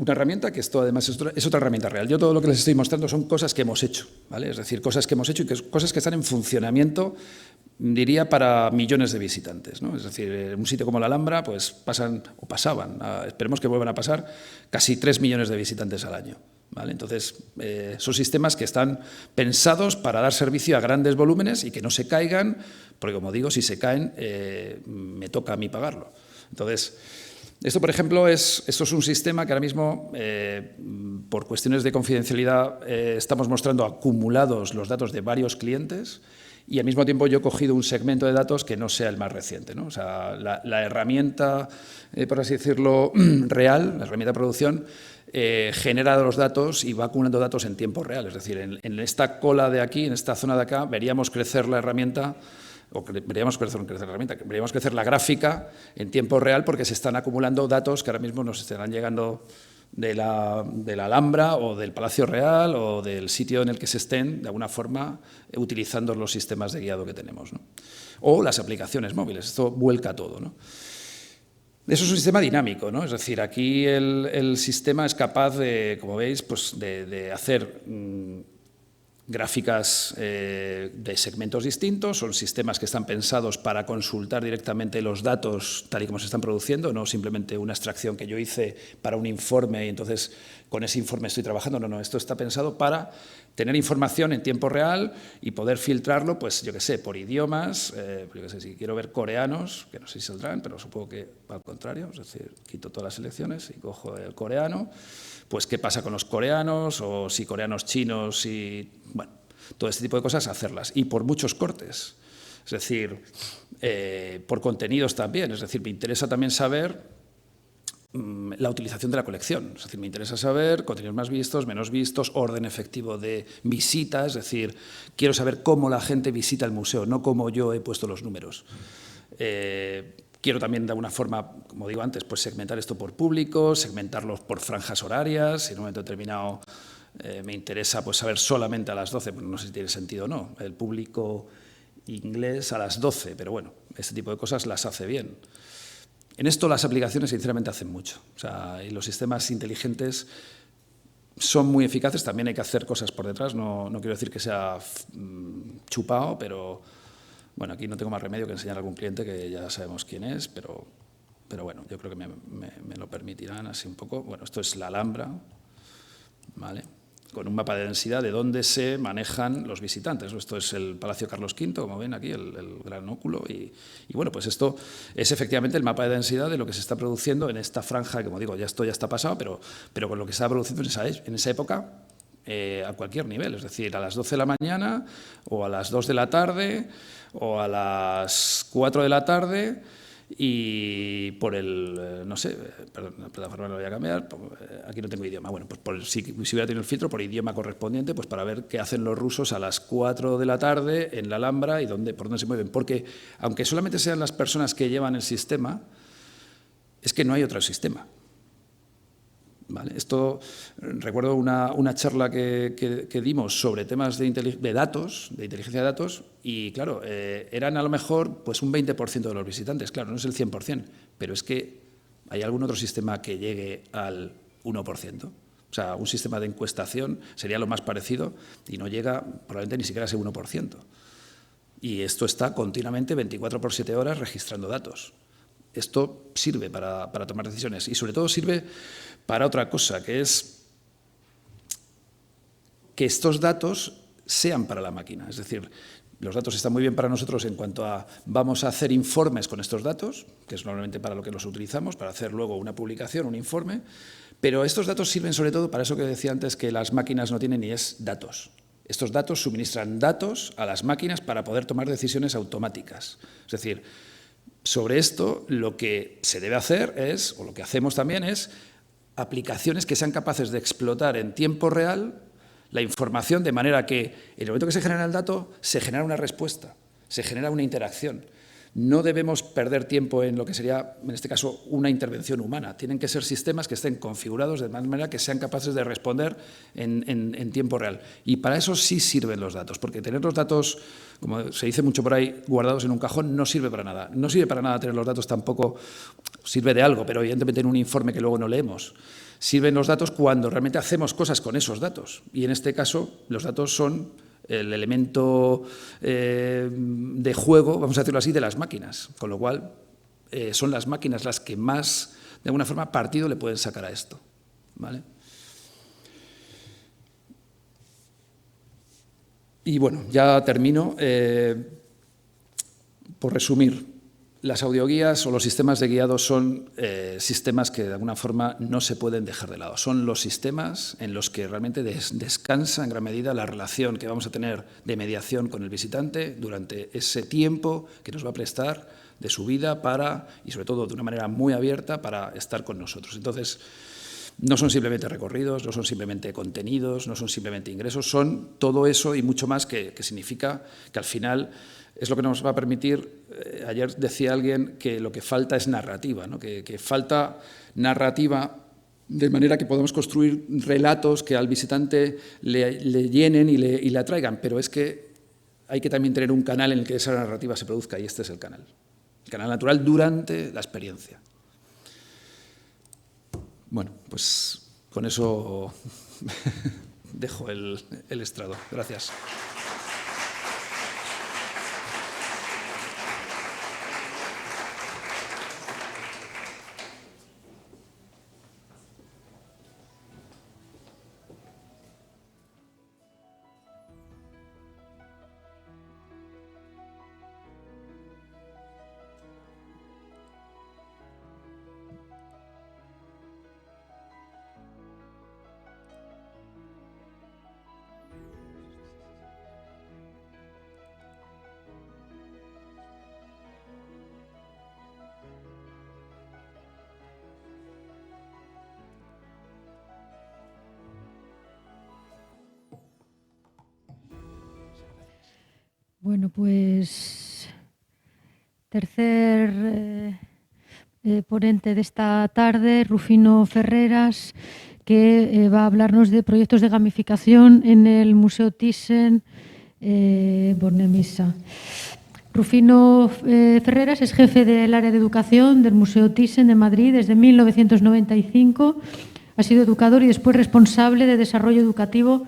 herramienta que esto además es otra herramienta real. Yo todo lo que les estoy mostrando son cosas que hemos hecho, ¿vale? Es decir, cosas que hemos hecho y cosas que están en funcionamiento, diría, para millones de visitantes, ¿no? Es decir, en un sitio como la Alhambra pues pasaban, esperemos que vuelvan a pasar, casi 3 millones de visitantes al año, ¿vale? Entonces, son sistemas que están pensados para dar servicio a grandes volúmenes y que no se caigan, porque como digo, si se caen, me toca a mí pagarlo. Entonces, esto, por ejemplo, esto es un sistema que ahora mismo, por cuestiones de confidencialidad, estamos mostrando acumulados los datos de varios clientes y al mismo tiempo yo he cogido un segmento de datos que no sea el más reciente, ¿no? O sea, la herramienta, por así decirlo, real, la herramienta de producción, genera los datos y va acumulando datos en tiempo real. Es decir, en esta cola de aquí, en esta zona de acá, veríamos crecer la herramienta, veríamos crecer la gráfica en tiempo real porque se están acumulando datos que ahora mismo nos estarán llegando de la Alhambra o del Palacio Real o del sitio en el que se estén, de alguna forma, utilizando los sistemas de guiado que tenemos, ¿no? O las aplicaciones móviles, esto vuelca todo, ¿no? Eso es un sistema dinámico, ¿no? Es decir, aquí el sistema es capaz de, como veis, pues de hacer gráficas de segmentos distintos, son sistemas que están pensados para consultar directamente los datos tal y como se están produciendo, no simplemente una extracción que yo hice para un informe y entonces con ese informe estoy trabajando, no, esto está pensado para tener información en tiempo real y poder filtrarlo, pues yo qué sé, por idiomas, yo qué sé, si quiero ver coreanos, que no sé si saldrán, pero supongo que al contrario, es decir, quito todas las selecciones y cojo el coreano, pues qué pasa con los coreanos, o si coreanos chinos, y bueno, todo este tipo de cosas, hacerlas. Y por muchos cortes, es decir, por contenidos también, es decir, me interesa también saber la utilización de la colección, es decir, me interesa saber contenidos más vistos, menos vistos, orden efectivo de visita, es decir, quiero saber cómo la gente visita el museo, no cómo yo he puesto los números. Quiero también, de alguna forma, como digo antes, pues segmentar esto por público, segmentarlos por franjas horarias. Si en un momento determinado me interesa pues saber solamente a las 12, pues no sé si tiene sentido o no, el público inglés a las 12, pero bueno, este tipo de cosas las hace bien. En esto las aplicaciones, sinceramente, hacen mucho. O sea, y los sistemas inteligentes son muy eficaces, también hay que hacer cosas por detrás, no quiero decir que sea chupado, pero bueno, aquí no tengo más remedio que enseñar a algún cliente que ya sabemos quién es, pero bueno, yo creo que me lo permitirán así un poco. Bueno, esto es la Alhambra, ¿vale? Con un mapa de densidad de dónde se manejan los visitantes. Esto es el Palacio Carlos V, como ven aquí, el gran óculo. Y bueno, pues esto es efectivamente el mapa de densidad de lo que se está produciendo en esta franja, como digo, esto ya está pasado, pero con lo que se está produciendo en esa época a cualquier nivel. Es decir, a las 12 de la mañana o a las 2 de la tarde o a las 4 de la tarde y por el, no sé, perdón, la plataforma lo voy a cambiar, aquí no tengo idioma, bueno, pues si hubiera tenido el filtro por idioma correspondiente, pues para ver qué hacen los rusos a las 4 de la tarde en la Alhambra y por dónde se mueven, porque aunque solamente sean las personas que llevan el sistema, es que no hay otro sistema. ¿Vale? Esto, recuerdo una charla que dimos sobre temas de inteligencia de datos, y claro, eran a lo mejor pues un 20% de los visitantes, claro, no es el 100%, pero es que hay algún otro sistema que llegue al 1%. O sea, un sistema de encuestación sería lo más parecido y no llega probablemente ni siquiera a ese 1%. Y esto está continuamente 24 por 7 horas registrando datos. Esto sirve para tomar decisiones y sobre todo sirve para otra cosa, que es que estos datos sean para la máquina. Es decir, Los datos están muy bien para nosotros en cuanto a vamos a hacer informes con estos datos, que es normalmente para lo que los utilizamos, para hacer luego una publicación, un informe, pero estos datos sirven sobre todo para eso que decía antes, que las máquinas no tienen, y es datos. Estos datos suministran datos a las máquinas para poder tomar decisiones automáticas. Es decir, sobre esto lo que se debe hacer es, o lo que hacemos también es, aplicaciones que sean capaces de explotar en tiempo real la información, de manera que en el momento que se genera el dato, se genera una respuesta, se genera una interacción. No debemos perder tiempo en lo que sería, en este caso, una intervención humana. Tienen que ser sistemas que estén configurados de manera que sean capaces de responder en tiempo real. Y para eso sí sirven los datos, porque tener los datos, como se dice mucho por ahí, guardados en un cajón, no sirve para nada. No sirve para nada tener los datos tampoco, sirve de algo, pero evidentemente en un informe que luego no leemos. Sirven los datos cuando realmente hacemos cosas con esos datos. Y en este caso, los datos son el elemento de juego, vamos a decirlo así, de las máquinas. Con lo cual, son las máquinas las que más, de alguna forma, partido le pueden sacar a esto, ¿vale? Y bueno, ya termino. Por resumir, las audioguías o los sistemas de guiado son sistemas que de alguna forma no se pueden dejar de lado. Son los sistemas en los que realmente descansa en gran medida la relación que vamos a tener de mediación con el visitante durante ese tiempo que nos va a prestar de su vida para, y sobre todo de una manera muy abierta, para estar con nosotros. Entonces, no son simplemente recorridos, no son simplemente contenidos, no son simplemente ingresos, son todo eso y mucho más que significa que al final es lo que nos va a permitir. Ayer decía alguien que lo que falta es narrativa, ¿no? que falta narrativa de manera que podamos construir relatos que al visitante le llenen y le atraigan, pero es que hay que también tener un canal en el que esa narrativa se produzca, y este es el canal natural durante la experiencia. Bueno, pues con eso dejo el estrado. Gracias. Bueno, pues tercer ponente de esta tarde, Rufino Ferreras, que va a hablarnos de proyectos de gamificación en el Museo Thyssen-Bornemisza. Rufino Ferreras es jefe del área de educación del Museo Thyssen de Madrid desde 1995. Ha sido educador y después responsable de desarrollo educativo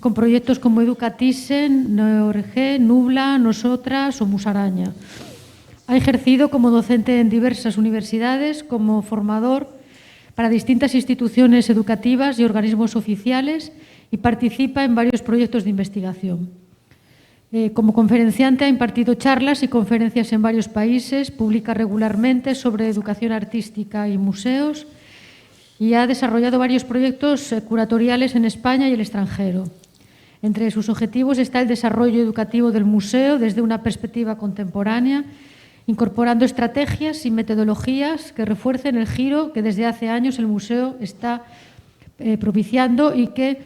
con proyectos como Educa Thyssen, NeoRG, Nubla, Nosotras o Musaraña. Ha ejercido como docente en diversas universidades, como formador para distintas instituciones educativas y organismos oficiales, y participa en varios proyectos de investigación. Como conferenciante ha impartido charlas y conferencias en varios países, publica regularmente sobre educación artística y museos, y ha desarrollado varios proyectos curatoriales en España y el extranjero. Entre sus objetivos está el desarrollo educativo del museo desde una perspectiva contemporánea, incorporando estrategias y metodologías que refuercen el giro que desde hace años el museo está propiciando y que,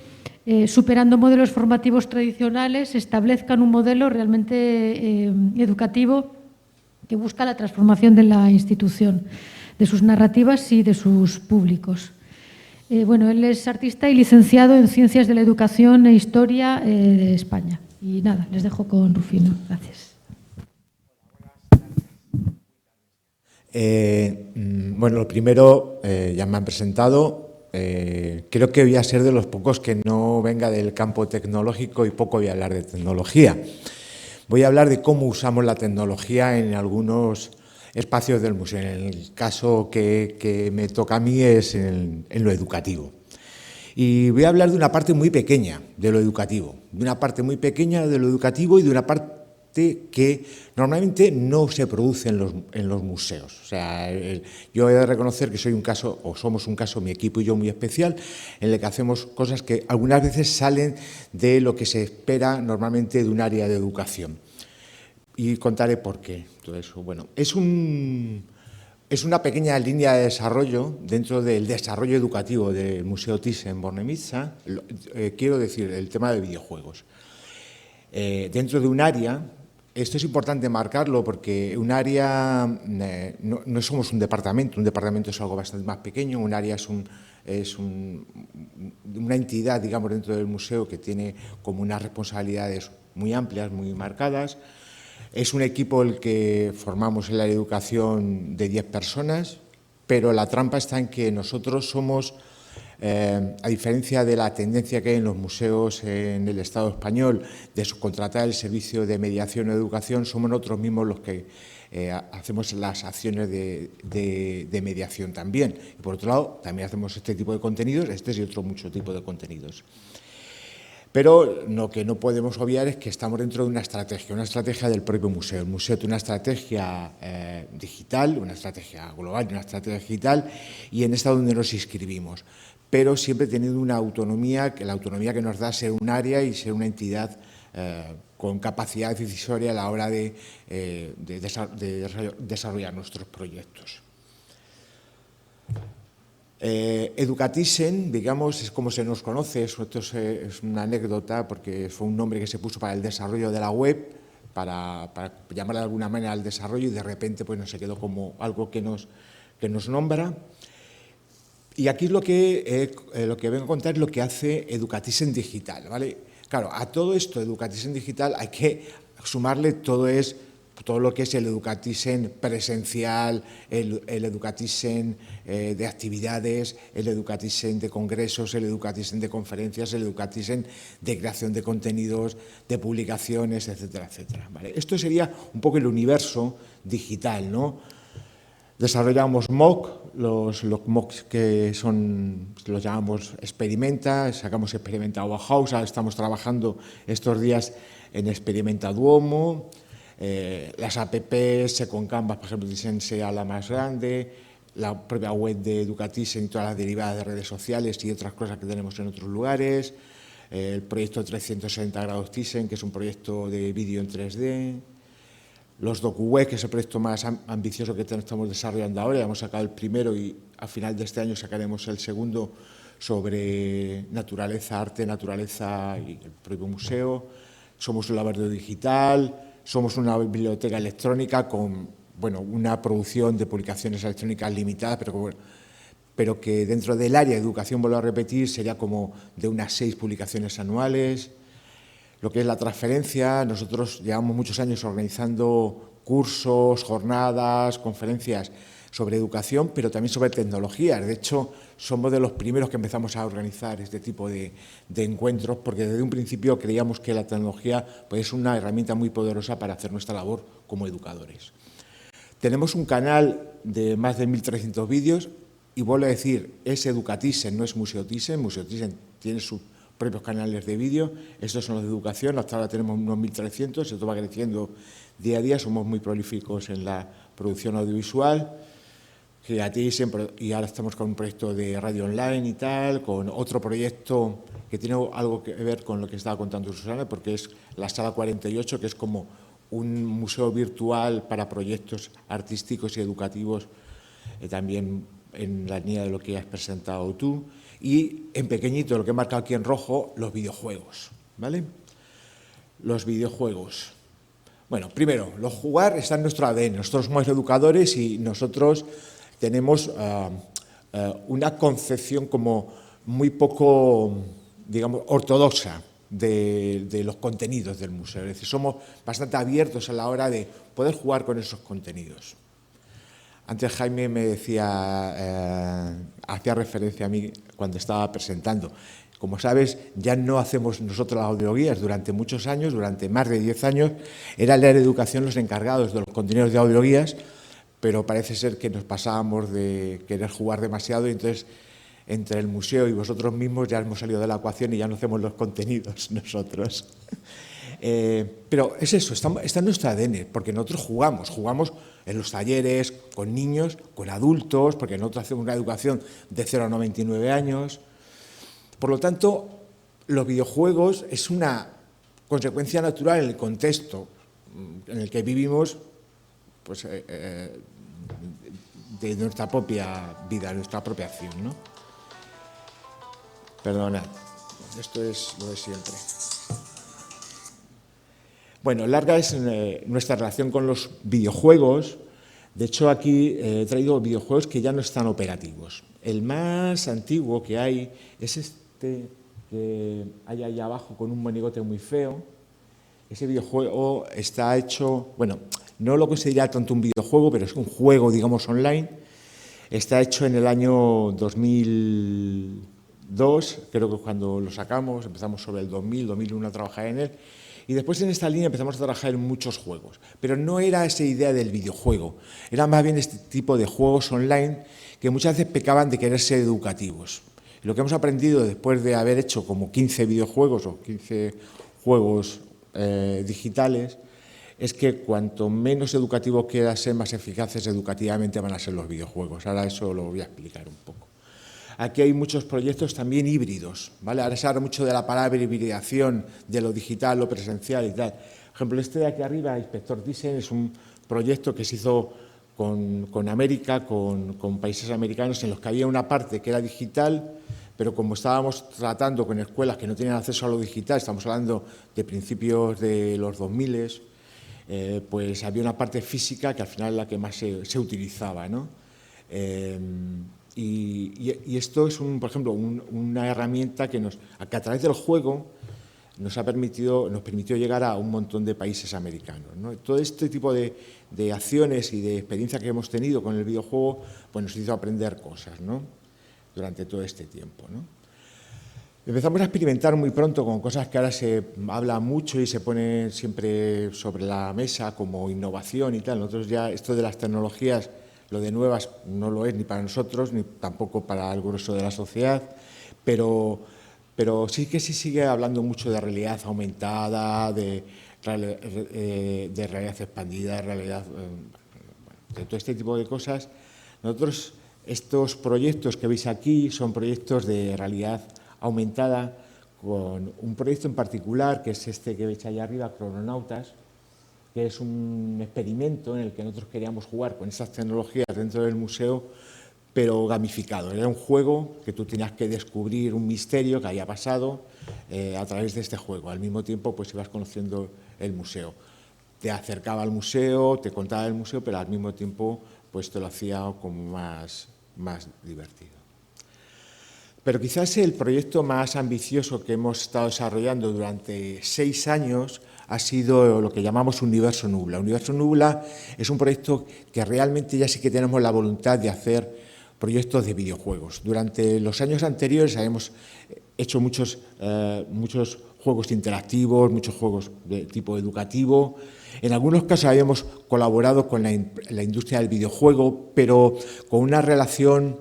superando modelos formativos tradicionales, establezcan un modelo realmente educativo que busca la transformación de la institución, de sus narrativas y de sus públicos. Bueno, él es artista y licenciado en Ciencias de la Educación e Historia de España. Y nada, les dejo con Rufino. Gracias. Bueno, lo primero, ya me han presentado. Creo que voy a ser de los pocos que no venga del campo tecnológico y poco voy a hablar de tecnología. Voy a hablar de cómo usamos la tecnología en algunos espacios del museo. En el caso que me toca a mí es en lo educativo. Y voy a hablar de una parte muy pequeña de lo educativo, de una parte muy pequeña de lo educativo y de una parte que normalmente no se produce en los museos. O sea, yo he de reconocer que soy un caso, o somos un caso, mi equipo y yo, muy especial, en el que hacemos cosas que algunas veces salen de lo que se espera normalmente de un área de educación. Y contaré por qué todo eso. Bueno, es una pequeña línea de desarrollo dentro del desarrollo educativo del Museo Thyssen-Bornemisza, quiero decir, el tema de videojuegos. Dentro de un área, esto es importante marcarlo porque un área, no somos un departamento es algo bastante más pequeño, un área es una entidad, digamos, dentro del museo que tiene como unas responsabilidades muy amplias, muy marcadas. Es un equipo el que formamos en la educación de 10 personas, pero la trampa está en que nosotros somos, a diferencia de la tendencia que hay en los museos en el Estado español de subcontratar el servicio de mediación o educación, somos nosotros mismos los que hacemos las acciones de mediación también. Y por otro lado, también hacemos este tipo de contenidos, y otro mucho tipo de contenidos. Pero lo que no podemos obviar es que estamos dentro de una estrategia del propio museo. El museo tiene una estrategia digital, una estrategia global, una estrategia digital, y en esta donde nos inscribimos. Pero siempre teniendo una autonomía, la autonomía que nos da ser un área y ser una entidad con capacidad decisoria a la hora de desarrollar nuestros proyectos. Educatissen, digamos, es como se nos conoce, esto es una anécdota porque fue un nombre que se puso para el desarrollo de la web, para llamar de alguna manera al desarrollo, y de repente pues nos se quedó como algo que nos nombra. Y aquí es lo que vengo a contar es lo que hace Educatissen Digital, ¿vale? Claro, a todo esto, Educatissen Digital, hay que sumarle todo lo que es el Educatissen presencial, el Educatissen de actividades, el Educatissen de congresos, el Educatissen de conferencias, el Educatissen de creación de contenidos, de publicaciones, etcétera, etcétera. ¿Vale? Esto sería un poco el universo digital, ¿no? Desarrollamos MOOC, los MOOCs que los llamamos Experimenta, sacamos Experimenta Bauhaus, ahora estamos trabajando estos días en Experimenta Duomo. Las apps con Canvas, por ejemplo, Tissen sea la más grande, la propia web de Educatissen y todas las derivadas de redes sociales y otras cosas que tenemos en otros lugares, el proyecto 360 grados Tissen, que es un proyecto de vídeo en 3D, los DocuWeb, que es el proyecto más ambicioso que estamos desarrollando ahora, hemos sacado el primero y a final de este año sacaremos el segundo sobre naturaleza, arte, naturaleza y el propio museo. Somos un laboratorio digital. Somos una biblioteca electrónica con una producción de publicaciones electrónicas limitada, pero que dentro del área de educación, vuelvo a repetir, sería como de unas 6 publicaciones anuales. Lo que es la transferencia, nosotros llevamos muchos años organizando cursos, jornadas, conferencias sobre educación, pero también sobre tecnologías. De hecho, somos de los primeros que empezamos a organizar este tipo de encuentros, porque desde un principio creíamos que la tecnología pues, es una herramienta muy poderosa para hacer nuestra labor como educadores. Tenemos un canal de más de 1.300 vídeos, y vuelvo a decir, es Educatissen, no es Museo Thyssen. Museo Thyssen tiene sus propios canales de vídeo, estos son los de educación, hasta ahora tenemos unos 1.300, esto va creciendo día a día, somos muy prolíficos en la producción audiovisual, y ahora estamos con un proyecto de radio online y tal, con otro proyecto que tiene algo que ver con lo que estaba contando Susana, porque es la Sala 48, que es como un museo virtual para proyectos artísticos y educativos, también en la línea de lo que has presentado tú, y en pequeñito, lo que he marcado aquí en rojo, los videojuegos, ¿vale? Los videojuegos. Bueno, primero, los jugar está en nuestro ADN, nosotros somos educadores y nosotros tenemos una concepción como muy poco, digamos, ortodoxa de los contenidos del museo. Es decir, somos bastante abiertos a la hora de poder jugar con esos contenidos. Antes Jaime me decía, hacía referencia a mí cuando estaba presentando. Como sabes, ya no hacemos nosotros las audioguías. Durante muchos años, durante más de 10 años, era el área de educación los encargados de los contenidos de audioguías, pero parece ser que nos pasábamos de querer jugar demasiado y entonces entre el museo y vosotros mismos ya hemos salido de la ecuación y ya no hacemos los contenidos nosotros. Pero es eso, está en nuestro ADN, porque nosotros jugamos en los talleres, con niños, con adultos, porque nosotros hacemos una educación de 0 a 99 años. Por lo tanto, los videojuegos es una consecuencia natural en el contexto en el que vivimos, pues, de nuestra propia vida, de nuestra propia acción, ¿no? Perdonad, esto es lo de siempre. Bueno, larga es nuestra relación con los videojuegos. De hecho, aquí he traído videojuegos que ya no están operativos. El más antiguo que hay es este que hay ahí abajo con un monigote muy feo. Ese videojuego está hecho, bueno, no lo consideraría tanto un videojuego, pero es un juego, digamos, online. Está hecho en el año 2002, creo que cuando lo sacamos, empezamos sobre el 2001 a trabajar en él. Y después en esta línea empezamos a trabajar en muchos juegos. Pero no era esa idea del videojuego, era más bien este tipo de juegos online que muchas veces pecaban de querer ser educativos. Y lo que hemos aprendido después de haber hecho como 15 videojuegos o 15 juegos digitales es que cuanto menos educativo quiera ser, más eficaces educativamente van a ser los videojuegos. Ahora eso lo voy a explicar un poco. Aquí hay muchos proyectos también híbridos, ¿vale? Ahora se habla mucho de la palabra hibridación, de lo digital, lo presencial y tal. Por ejemplo, este de aquí arriba, Inspector Thyssen, es un proyecto que se hizo con América, con países americanos, en los que había una parte que era digital, pero como estábamos tratando con escuelas que no tenían acceso a lo digital, estamos hablando de principios de los 2000, pues había una parte física que al final es la que más se utilizaba, ¿no? Y esto es, por ejemplo, una herramienta que a través del juego nos permitió llegar a un montón de países americanos, ¿no? Todo este tipo de acciones y de experiencia que hemos tenido con el videojuego, pues nos hizo aprender cosas, ¿no? Durante todo este tiempo, ¿no? Empezamos a experimentar muy pronto con cosas que ahora se habla mucho y se pone siempre sobre la mesa como innovación y tal. Nosotros ya esto de las tecnologías, lo de nuevas no lo es ni para nosotros ni tampoco para el grueso de la sociedad, pero sí que se sigue hablando mucho de realidad aumentada, de realidad expandida, de todo este tipo de cosas. Nosotros, estos proyectos que veis aquí son proyectos de realidad aumentada, con un proyecto en particular, que es este que veis allá arriba, Crononautas, que es un experimento en el que nosotros queríamos jugar con esas tecnologías dentro del museo, pero gamificado. Era un juego que tú tenías que descubrir un misterio que había pasado a través de este juego. Al mismo tiempo, pues ibas conociendo el museo. Te acercaba al museo, te contaba el museo, pero al mismo tiempo pues te lo hacía como más divertido. Pero quizás el proyecto más ambicioso que hemos estado desarrollando durante 6 años ha sido lo que llamamos Universo Nubla. Universo Nubla es un proyecto que realmente ya sí que tenemos la voluntad de hacer proyectos de videojuegos. Durante los años anteriores habíamos hecho muchos juegos interactivos, muchos juegos de tipo educativo. En algunos casos habíamos colaborado con la industria del videojuego, pero con una relación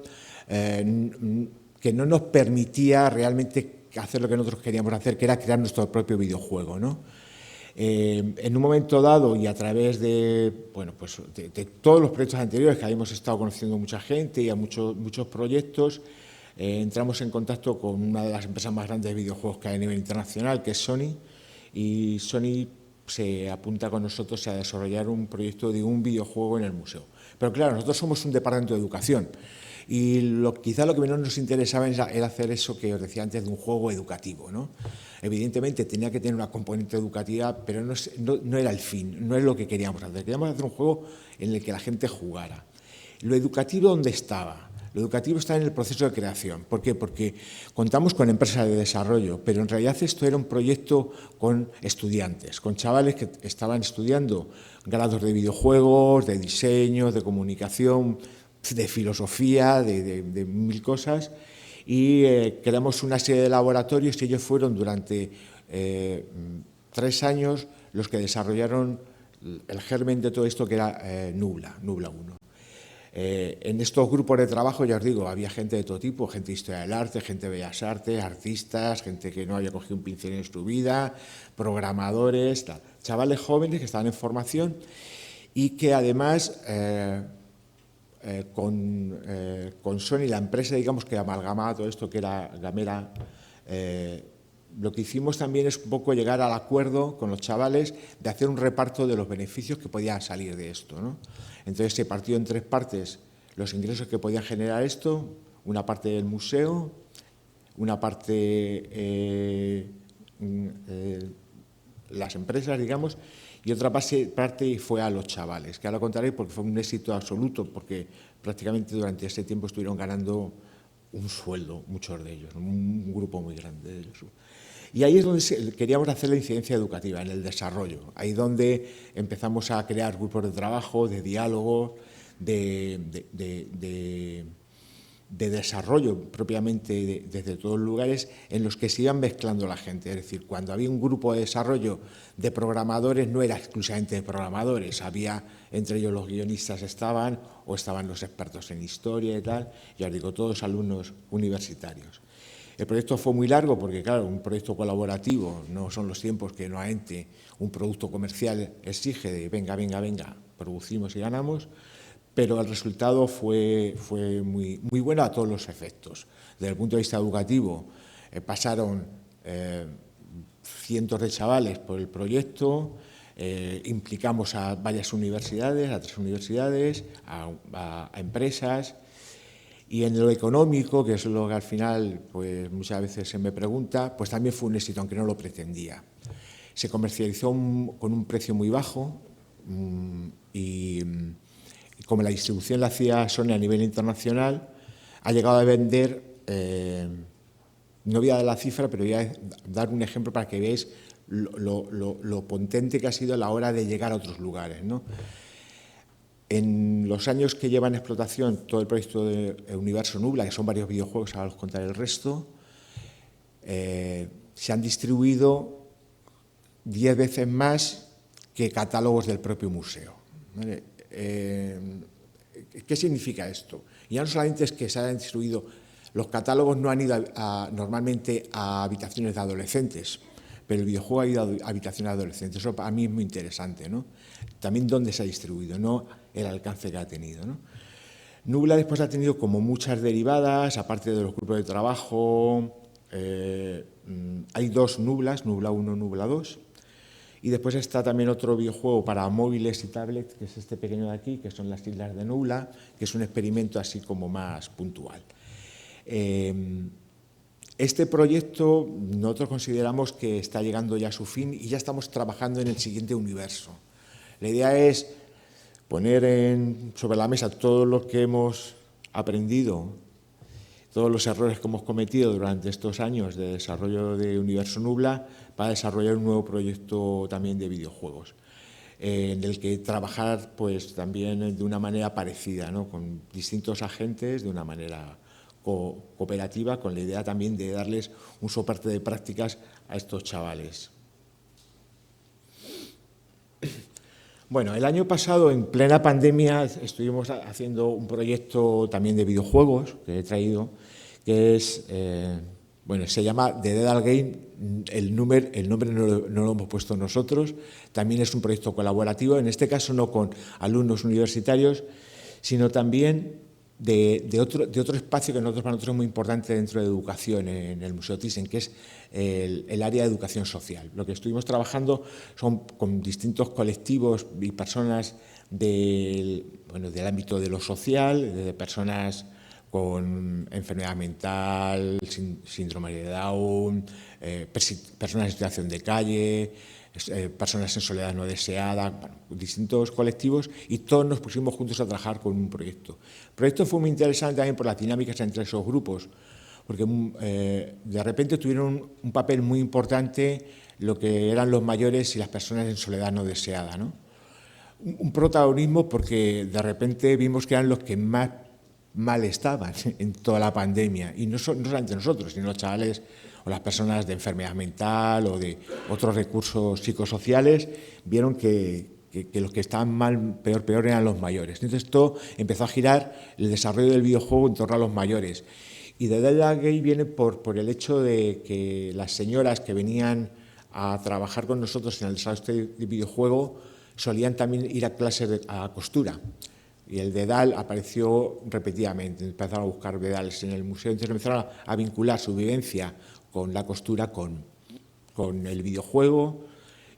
que no nos permitía realmente hacer lo que nosotros queríamos hacer, que era crear nuestro propio videojuego, ¿no? En un momento dado y a través de todos los proyectos anteriores que habíamos estado conociendo mucha gente y a muchos proyectos, entramos en contacto con una de las empresas más grandes de videojuegos que hay a nivel internacional, que es Sony, y Sony se apunta con nosotros a desarrollar un proyecto de un videojuego en el museo. Pero claro, nosotros somos un departamento de educación y quizá lo que menos nos interesaba era hacer eso que os decía antes de un juego educativo, ¿no? Evidentemente tenía que tener una componente educativa, pero no era el fin, no es lo que queríamos hacer. Queríamos hacer un juego en el que la gente jugara. Lo educativo, ¿dónde estaba? Lo educativo está en el proceso de creación. ¿Por qué? Porque contamos con empresas de desarrollo, pero en realidad esto era un proyecto con estudiantes, con chavales que estaban estudiando grados de videojuegos, de diseño, de comunicación, de filosofía, de mil cosas, y creamos una serie de laboratorios y ellos fueron durante 3 años los que desarrollaron el germen de todo esto que era Nubla 1. En estos grupos de trabajo, ya os digo, había gente de todo tipo, gente de historia del arte, gente de bellas artes, artistas, gente que no había cogido un pincel en su vida, programadores, tal. Chavales jóvenes que estaban en formación y que además con Sony, la empresa, digamos, que amalgamaba todo esto, que era Gamera, lo que hicimos también es un poco llegar al acuerdo con los chavales de hacer un reparto de los beneficios que podían salir de esto, ¿no? Entonces se partió en 3 partes los ingresos que podía generar esto, una parte del museo, una parte las empresas, digamos, y otra parte fue a los chavales, que ahora contaré porque fue un éxito absoluto, porque prácticamente durante ese tiempo estuvieron ganando un sueldo, muchos de ellos, un grupo muy grande de ellos. Y ahí es donde queríamos hacer la incidencia educativa, en el desarrollo. Ahí donde empezamos a crear grupos de trabajo, de diálogo, de desarrollo propiamente desde todos los lugares en los que se iban mezclando la gente. Es decir, cuando había un grupo de desarrollo de programadores, no era exclusivamente de programadores, había entre ellos los guionistas estaban los expertos en historia y tal, ya os digo, todos alumnos universitarios. El proyecto fue muy largo porque, claro, un proyecto colaborativo, no son los tiempos que normalmente un producto comercial exige de venga, producimos y ganamos, pero el resultado fue muy bueno a todos los efectos. Desde el punto de vista educativo, pasaron cientos de chavales por el proyecto, implicamos a varias universidades, a 3 universidades, a empresas. Y en lo económico, que es lo que al final pues, muchas veces se me pregunta, pues también fue un éxito, aunque no lo pretendía. Se comercializó con un precio muy bajo y como la distribución la hacía Sony a nivel internacional, ha llegado a vender, no voy a dar la cifra, pero voy a dar un ejemplo para que veáis lo potente que ha sido a la hora de llegar a otros lugares, ¿no? En los años que lleva en explotación todo el proyecto de Universo Nubla, que son varios videojuegos, ahora os contaré el resto, se han distribuido 10 veces más que catálogos del propio museo, ¿vale? ¿Qué significa esto? Ya no solamente es que se hayan distribuido, los catálogos no han ido normalmente a habitaciones de adolescentes, pero el videojuego ha ido a habitaciones de adolescentes. Eso para mí es muy interesante, ¿no? También dónde se ha distribuido, no el alcance que ha tenido, ¿no? Nubla después ha tenido como muchas derivadas, aparte de los grupos de trabajo. Hay 2 Nublas, Nubla 1, Nubla 2. Y después está también otro videojuego para móviles y tablets, que es este pequeño de aquí, que son las Islas de Nubla, que es un experimento así como más puntual. Este proyecto nosotros consideramos que está llegando ya a su fin y ya estamos trabajando en el siguiente universo. La idea es poner sobre la mesa todo lo que hemos aprendido, todos los errores que hemos cometido durante estos años de desarrollo de Universo Nubla para desarrollar un nuevo proyecto también de videojuegos, en el que trabajar pues, también de una manera parecida, ¿no? Con distintos agentes, de una manera cooperativa, con la idea también de darles un soporte de prácticas a estos chavales. Bueno, el año pasado, en plena pandemia, estuvimos haciendo un proyecto también de videojuegos que he traído, que es, bueno, se llama The Dedal Game. El nombre no lo hemos puesto nosotros, también es un proyecto colaborativo, en este caso no con alumnos universitarios, sino también de otro espacio que para nosotros es muy importante dentro de educación en el Museo Thyssen, que es el área de educación social. Lo que estuvimos trabajando son con distintos colectivos y personas del ámbito de lo social, de personas con enfermedad mental, síndrome de Down, personas en situación de calle, personas en soledad no deseada, bueno, distintos colectivos, y todos nos pusimos juntos a trabajar con un proyecto. El proyecto fue muy interesante también por las dinámicas entre esos grupos, porque de repente tuvieron un papel muy importante lo que eran los mayores y las personas en soledad no deseada, ¿no? Un protagonismo porque de repente vimos que eran los que más mal estaban en toda la pandemia, y no solamente nosotros, sino los chavales o las personas de enfermedad mental o de otros recursos psicosociales, vieron que que los que estaban peor eran los mayores. Entonces esto empezó a girar el desarrollo del videojuego en torno a los mayores. Y de edad gay viene por el hecho de que las señoras que venían a trabajar con nosotros en el desarrollo de videojuego solían también ir a clases a costura. Y el dedal apareció repetidamente, empezaron a buscar dedales en el museo, entonces empezaron a vincular su vivencia con la costura con el videojuego,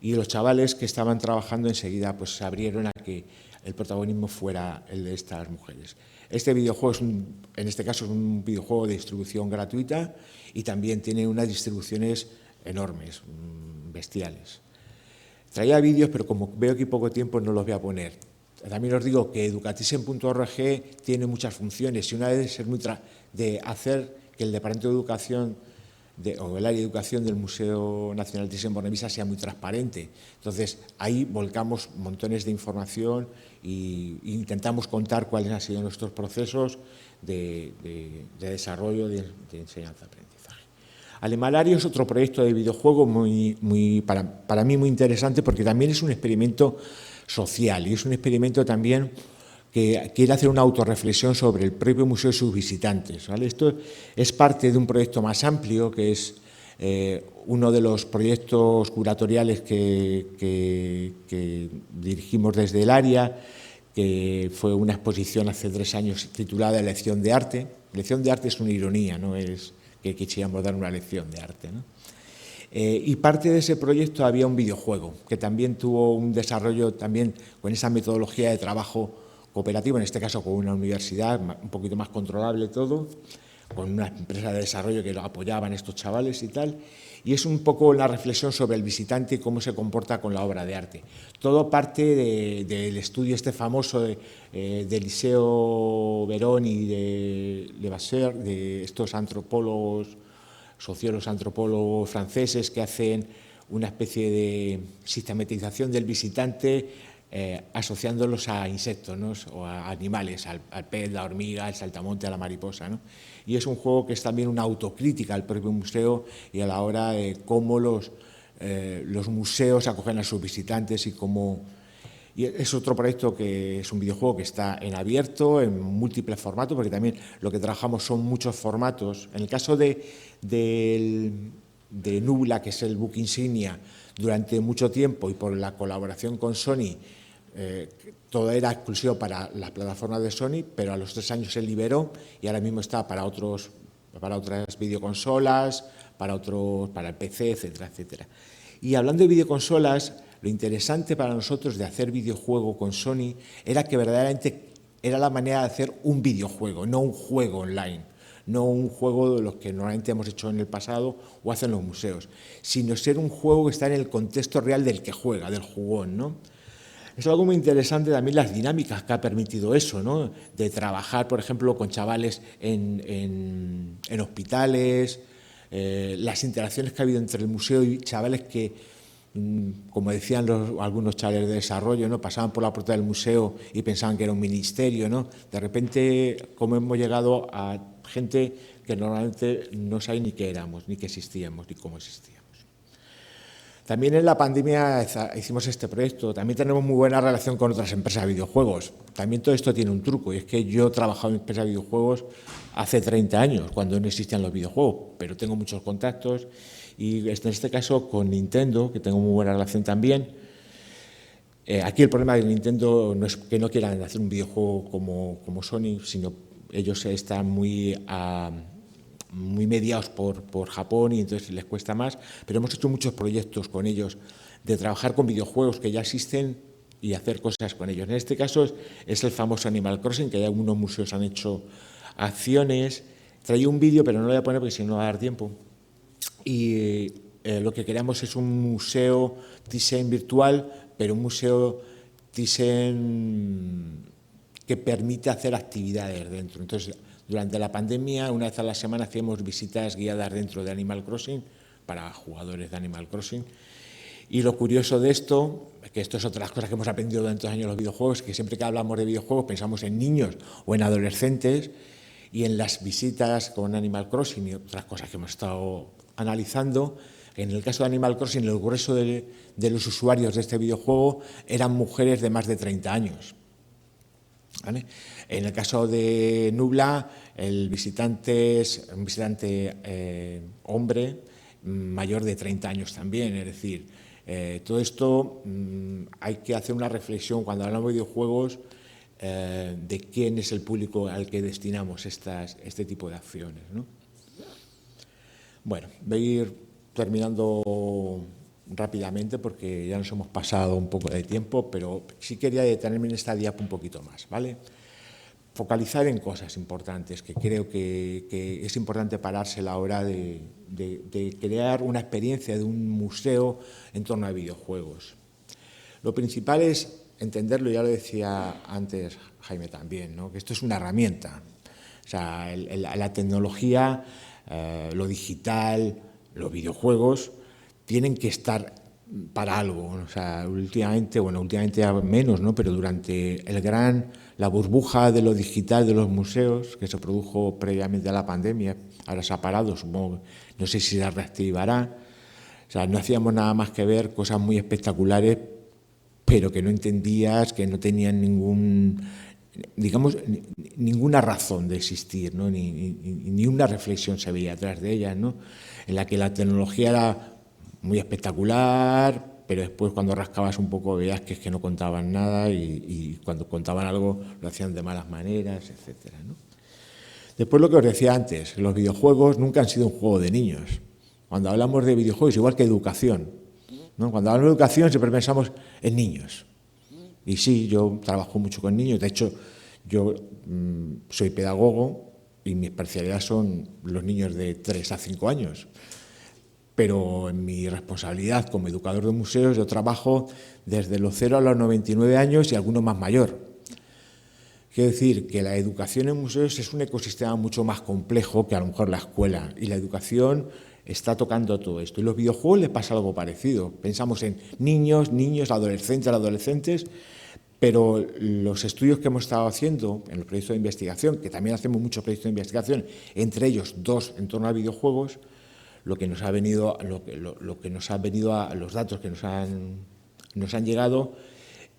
y los chavales que estaban trabajando enseguida pues se abrieron a que el protagonismo fuera el de estas mujeres. Este videojuego en este caso es un videojuego de distribución gratuita y también tiene unas distribuciones enormes, bestiales. Traía vídeos, pero como veo que hay poco tiempo no los voy a poner. También os digo que educatisen.org tiene muchas funciones y una es de hacer que el Departamento de Educación o el área de educación del Museo Nacional Thyssen-Bornemisza sea muy transparente. Entonces, ahí volcamos montones de información e intentamos contar cuáles han sido nuestros procesos de desarrollo de enseñanza-aprendizaje. Alemalario es otro proyecto de videojuego para mí muy interesante porque también es un experimento social y es un experimento también que quiere hacer una autorreflexión sobre el propio museo y sus visitantes, ¿vale? Esto es parte de un proyecto más amplio, que es uno de los proyectos curatoriales que dirigimos desde el área, que fue una exposición hace 3 años titulada Lección de Arte. Lección de Arte es una ironía, no es que quisiéramos dar una lección de arte, ¿no? Y parte de ese proyecto había un videojuego, que también tuvo un desarrollo también con esa metodología de trabajo cooperativo, en este caso con una universidad, un poquito más controlable todo, con una empresa de desarrollo que lo apoyaban estos chavales y tal, y es un poco la reflexión sobre el visitante y cómo se comporta con la obra de arte. Todo parte del estudio este famoso de Eliseo Verón y de Levasseur, de estos antropólogos, sociólogos antropólogos franceses que hacen una especie de sistematización del visitante asociándolos a insectos, ¿no? O a animales, al pez, la hormiga, el saltamonte, a la mariposa, ¿no? Y es un juego que es también una autocrítica al propio museo y a la hora de cómo los museos acogen a sus visitantes y cómo... Y es otro proyecto que es un videojuego que está en abierto, en múltiples formatos, porque también lo que trabajamos son muchos formatos. En el caso de Nubla, que es el book insignia, durante mucho tiempo y por la colaboración con Sony, todo era exclusivo para las plataformas de Sony, pero a los 3 años se liberó y ahora mismo está para otras videoconsolas, para el PC, etcétera, etcétera. Y hablando de videoconsolas, lo interesante para nosotros de hacer videojuego con Sony era que verdaderamente era la manera de hacer un videojuego, no un juego online, no un juego de los que normalmente hemos hecho en el pasado o hacen los museos, sino ser un juego que está en el contexto real del que juega, del jugón, ¿no? Es algo muy interesante también las dinámicas que ha permitido eso, ¿no? De trabajar, por ejemplo, con chavales en hospitales, las interacciones que ha habido entre el museo y chavales que, como decían algunos chavales de desarrollo, ¿no? Pasaban por la puerta del museo y pensaban que era un ministerio, ¿no? De repente, cómo hemos llegado a gente que normalmente no sabe ni qué éramos, ni qué existíamos, ni cómo existíamos. También en la pandemia hicimos este proyecto. También tenemos muy buena relación con otras empresas de videojuegos. También todo esto tiene un truco, y es que yo he trabajado en empresas de videojuegos hace 30 años, cuando no existían los videojuegos, pero tengo muchos contactos, y en este caso con Nintendo, que tengo muy buena relación también. Aquí el problema de Nintendo no es que no quieran hacer un videojuego como Sony, sino ellos están muy mediados por Japón y entonces les cuesta más, pero hemos hecho muchos proyectos con ellos de trabajar con videojuegos que ya existen y hacer cosas con ellos. En este caso es el famoso Animal Crossing, que ya algunos museos han hecho acciones. Traía un vídeo, pero no lo voy a poner porque si no va a dar tiempo. Y lo que queremos es un museo Thyssen virtual, pero un museo Thyssen que permite hacer actividades dentro. Entonces, durante la pandemia, una vez a la semana hacíamos visitas guiadas dentro de Animal Crossing para jugadores de Animal Crossing. Y lo curioso de esto, que esto es otra de las cosas que hemos aprendido durante los años los videojuegos, que siempre que hablamos de videojuegos pensamos en niños o en adolescentes, y en las visitas con Animal Crossing y otras cosas que hemos estado analizando, que en el caso de Animal Crossing el grueso de los usuarios de este videojuego eran mujeres de más de 30 años. ¿Vale? En el caso de Nubla, el visitante es un visitante hombre mayor de 30 años también, es decir, todo esto hay que hacer una reflexión cuando hablamos de videojuegos de quién es el público al que destinamos este tipo de acciones, ¿no? Bueno, voy a ir terminando rápidamente porque ya nos hemos pasado un poco de tiempo, pero sí quería detenerme en esta diapo un poquito más, ¿vale? Focalizar en cosas importantes, que creo que es importante pararse a la hora de crear una experiencia de un museo en torno a videojuegos. Lo principal es entenderlo, ya lo decía antes Jaime también, ¿no? Que esto es una herramienta. O sea, la tecnología, lo digital, los videojuegos tienen que estar para algo, ¿no? O sea, últimamente ya menos, ¿no? Pero durante la burbuja de lo digital de los museos, que se produjo previamente a la pandemia, ahora se ha parado, supongo, no sé si se reactivará. O sea, no hacíamos nada más que ver cosas muy espectaculares, pero que no entendías, que no tenían ninguna razón de existir, ¿no? Ni una reflexión se veía atrás de ellas, ¿no? En la que la tecnología era muy espectacular, pero después cuando rascabas un poco veías que es que no contaban nada y cuando contaban algo lo hacían de malas maneras, etcétera, ¿no? Después lo que os decía antes, los videojuegos nunca han sido un juego de niños. Cuando hablamos de videojuegos, igual que educación, ¿no? Cuando hablamos de educación siempre pensamos en niños. Y sí, yo trabajo mucho con niños, de hecho yo soy pedagogo y mi especialidad son los niños de 3 a 5 años. Pero en mi responsabilidad como educador de museos yo trabajo desde los 0 a los 99 años y alguno más mayor. Quiero decir que la educación en museos es un ecosistema mucho más complejo que a lo mejor la escuela, y la educación está tocando todo esto. Y los videojuegos les pasa algo parecido. Pensamos en niños, adolescentes, pero los estudios que hemos estado haciendo en los proyectos de investigación, que también hacemos muchos proyectos de investigación, entre ellos 2 en torno a videojuegos, los datos que nos han llegado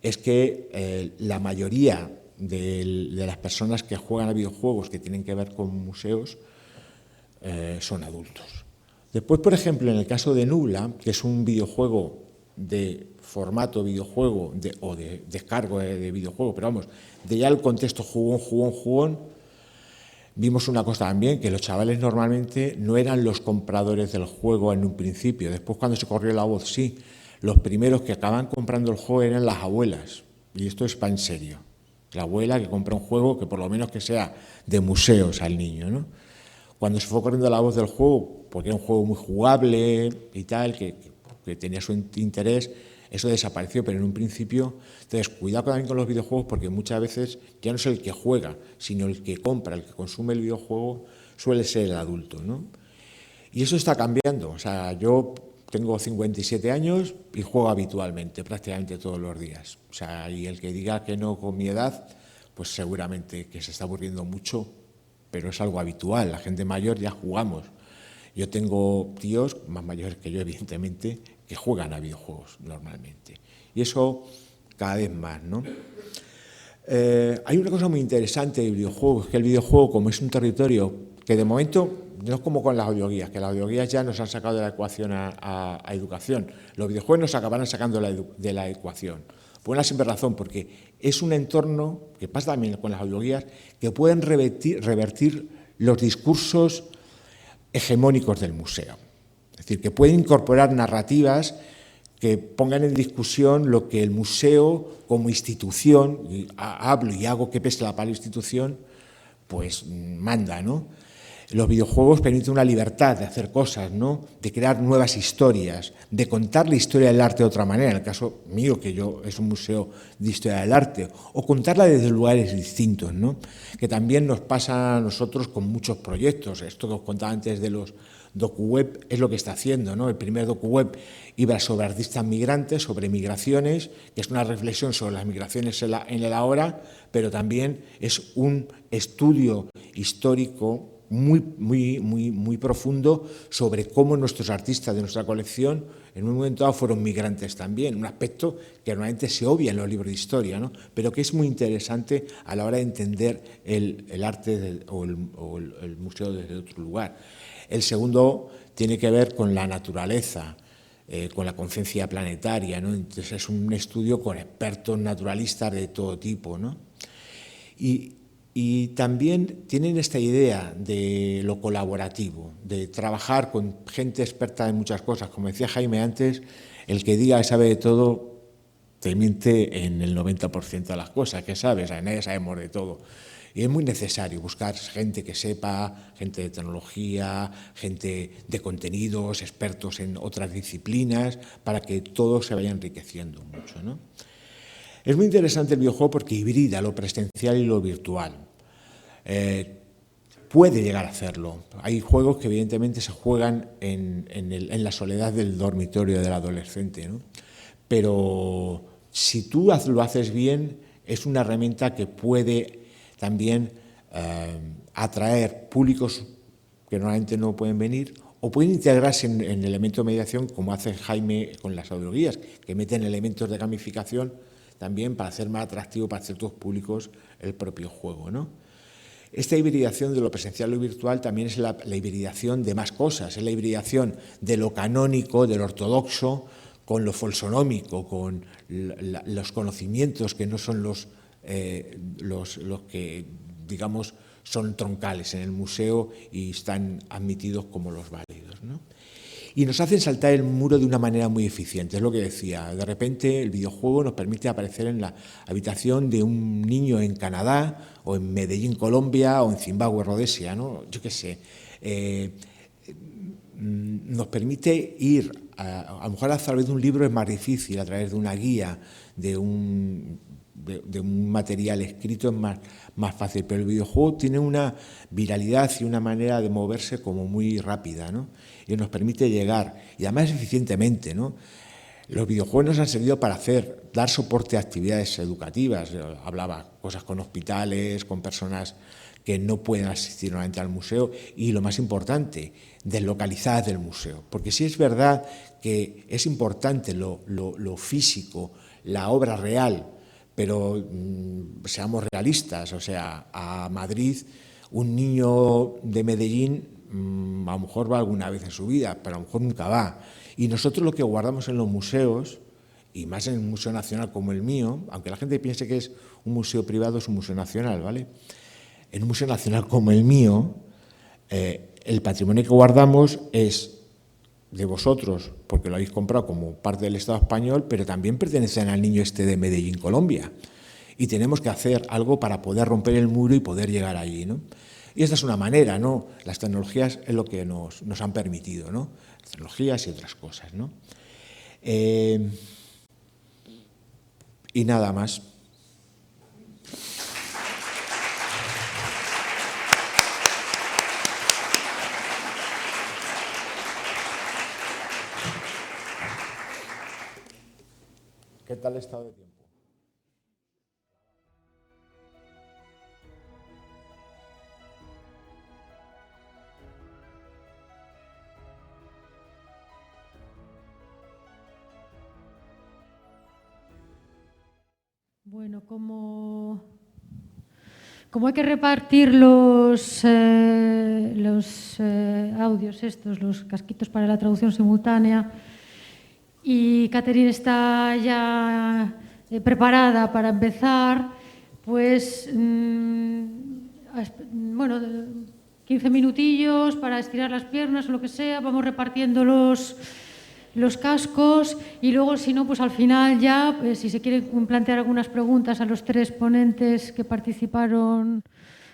es que la mayoría de las personas que juegan a videojuegos que tienen que ver con museos son adultos. Después, por ejemplo, en el caso de Nubla, que es un videojuego de formato videojuego o de descargo de videojuego, pero vamos, de ya el contexto jugón, vimos una cosa también, que los chavales normalmente no eran los compradores del juego en un principio. Después, cuando se corrió la voz, sí, los primeros que acaban comprando el juego eran las abuelas. Y esto es para en serio. La abuela que compra un juego que por lo menos que sea de museos al niño, ¿no? Cuando se fue corriendo la voz del juego, porque era un juego muy jugable y tal, que tenía su interés, eso desapareció, pero en un principio. Entonces, cuidado también con los videojuegos, porque muchas veces ya no es el que juega, sino el que compra, el que consume el videojuego, suele ser el adulto, ¿no? Y eso está cambiando. O sea, yo tengo 57 años y juego habitualmente, prácticamente todos los días. O sea, y el que diga que no con mi edad, pues seguramente que se está aburriendo mucho, pero es algo habitual. La gente mayor ya jugamos. Yo tengo tíos más mayores que yo, evidentemente, que juegan a videojuegos normalmente. Y eso cada vez más, ¿no? Hay una cosa muy interesante del videojuego, es que el videojuego, como es un territorio que de momento no es como con las audioguías, que las audioguías ya nos han sacado de la ecuación a educación. Los videojuegos nos acabarán sacando de la ecuación. Por una simple razón, porque es un entorno, que pasa también con las audioguías, que pueden revertir los discursos hegemónicos del museo. Es decir, que pueden incorporar narrativas que pongan en discusión lo que el museo como institución, y hablo y hago que pese la palabra institución, pues manda, ¿no? Los videojuegos permiten una libertad de hacer cosas, ¿no? De crear nuevas historias, de contar la historia del arte de otra manera, en el caso mío, que yo es un museo de historia del arte, o contarla desde lugares distintos, ¿no? Que también nos pasa a nosotros con muchos proyectos. Esto que os contaba antes de los DocuWeb es lo que está haciendo, ¿no? El primer DocuWeb iba sobre artistas migrantes, sobre migraciones, que es una reflexión sobre las migraciones en el ahora, pero también es un estudio histórico muy profundo sobre cómo nuestros artistas de nuestra colección en un momento dado fueron migrantes también, un aspecto que normalmente se obvia en los libros de historia, ¿no? Pero que es muy interesante a la hora de entender el arte o el museo desde otro lugar. El segundo tiene que ver con la naturaleza, con la conciencia planetaria, ¿no? Entonces es un estudio con expertos naturalistas de todo tipo, ¿no? Y también tienen esta idea de lo colaborativo, de trabajar con gente experta en muchas cosas. Como decía Jaime antes, el que diga que sabe de todo te miente en el 90% de las cosas que sabe, o sea, nadie sabemos de todo. Y es muy necesario buscar gente que sepa, gente de tecnología, gente de contenidos, expertos en otras disciplinas, para que todo se vaya enriqueciendo mucho, ¿no? Es muy interesante el videojuego porque hibrida lo presencial y lo virtual. Puede llegar a hacerlo. Hay juegos que evidentemente se juegan en la soledad del dormitorio del adolescente, ¿no? Pero si tú lo haces bien, es una herramienta que puede también atraer públicos que normalmente no pueden venir, o pueden integrarse en elementos de mediación, como hace Jaime con las audioguías, que meten elementos de gamificación también para hacer más atractivo para ciertos públicos el propio juego, ¿no? Esta hibridación de lo presencial y lo virtual también es la hibridación de más cosas, es la hibridación de lo canónico, de lo ortodoxo, con lo folsonómico, con los conocimientos que no son los que, digamos, son troncales en el museo y están admitidos como los válidos, ¿no? Y nos hacen saltar el muro de una manera muy eficiente, es lo que decía. De repente el videojuego nos permite aparecer en la habitación de un niño en Canadá, o en Medellín, Colombia, o en Zimbabue, Rodesia, ¿no? Yo qué sé. Nos permite ir, a lo mejor a través de un libro es más difícil, a través de una guía, de un material escrito es más fácil, pero el videojuego tiene una viralidad y una manera de moverse como muy rápida, ¿no? Y nos permite llegar, y además eficientemente, ¿no? Los videojuegos nos han servido para dar soporte a actividades educativas. Hablaba cosas con hospitales, con personas que no pueden asistir normalmente al museo, y lo más importante, deslocalizadas del museo. Porque sí es verdad que es importante lo físico, la obra real, pero seamos realistas, o sea, a Madrid un niño de Medellín a lo mejor va alguna vez en su vida, pero a lo mejor nunca va. Y nosotros lo que guardamos en los museos, y más en un museo nacional como el mío, aunque la gente piense que es un museo privado, es un museo nacional, ¿vale? En un museo nacional como el mío, el patrimonio que guardamos es de vosotros, porque lo habéis comprado como parte del Estado español, pero también pertenecen al niño este de Medellín, Colombia. Y tenemos que hacer algo para poder romper el muro y poder llegar allí, ¿no? Y esta es una manera, ¿no? Las tecnologías es lo que nos han permitido, ¿no? Las tecnologías y otras cosas, ¿no? Y nada más. ¿Qué tal el estado de tiempo? Bueno, como hay que repartir los audios estos, los casquitos para la traducción simultánea, y Catherine está ya preparada para empezar, pues, bueno, 15 minutillos para estirar las piernas o lo que sea, vamos repartiendo los cascos, y luego, si no, pues al final ya, pues, si se quieren plantear algunas preguntas a los tres ponentes que participaron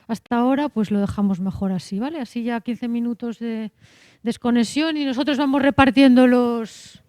hasta ahora, pues lo dejamos mejor así, ¿vale? Así ya 15 minutos de desconexión y nosotros vamos repartiendo los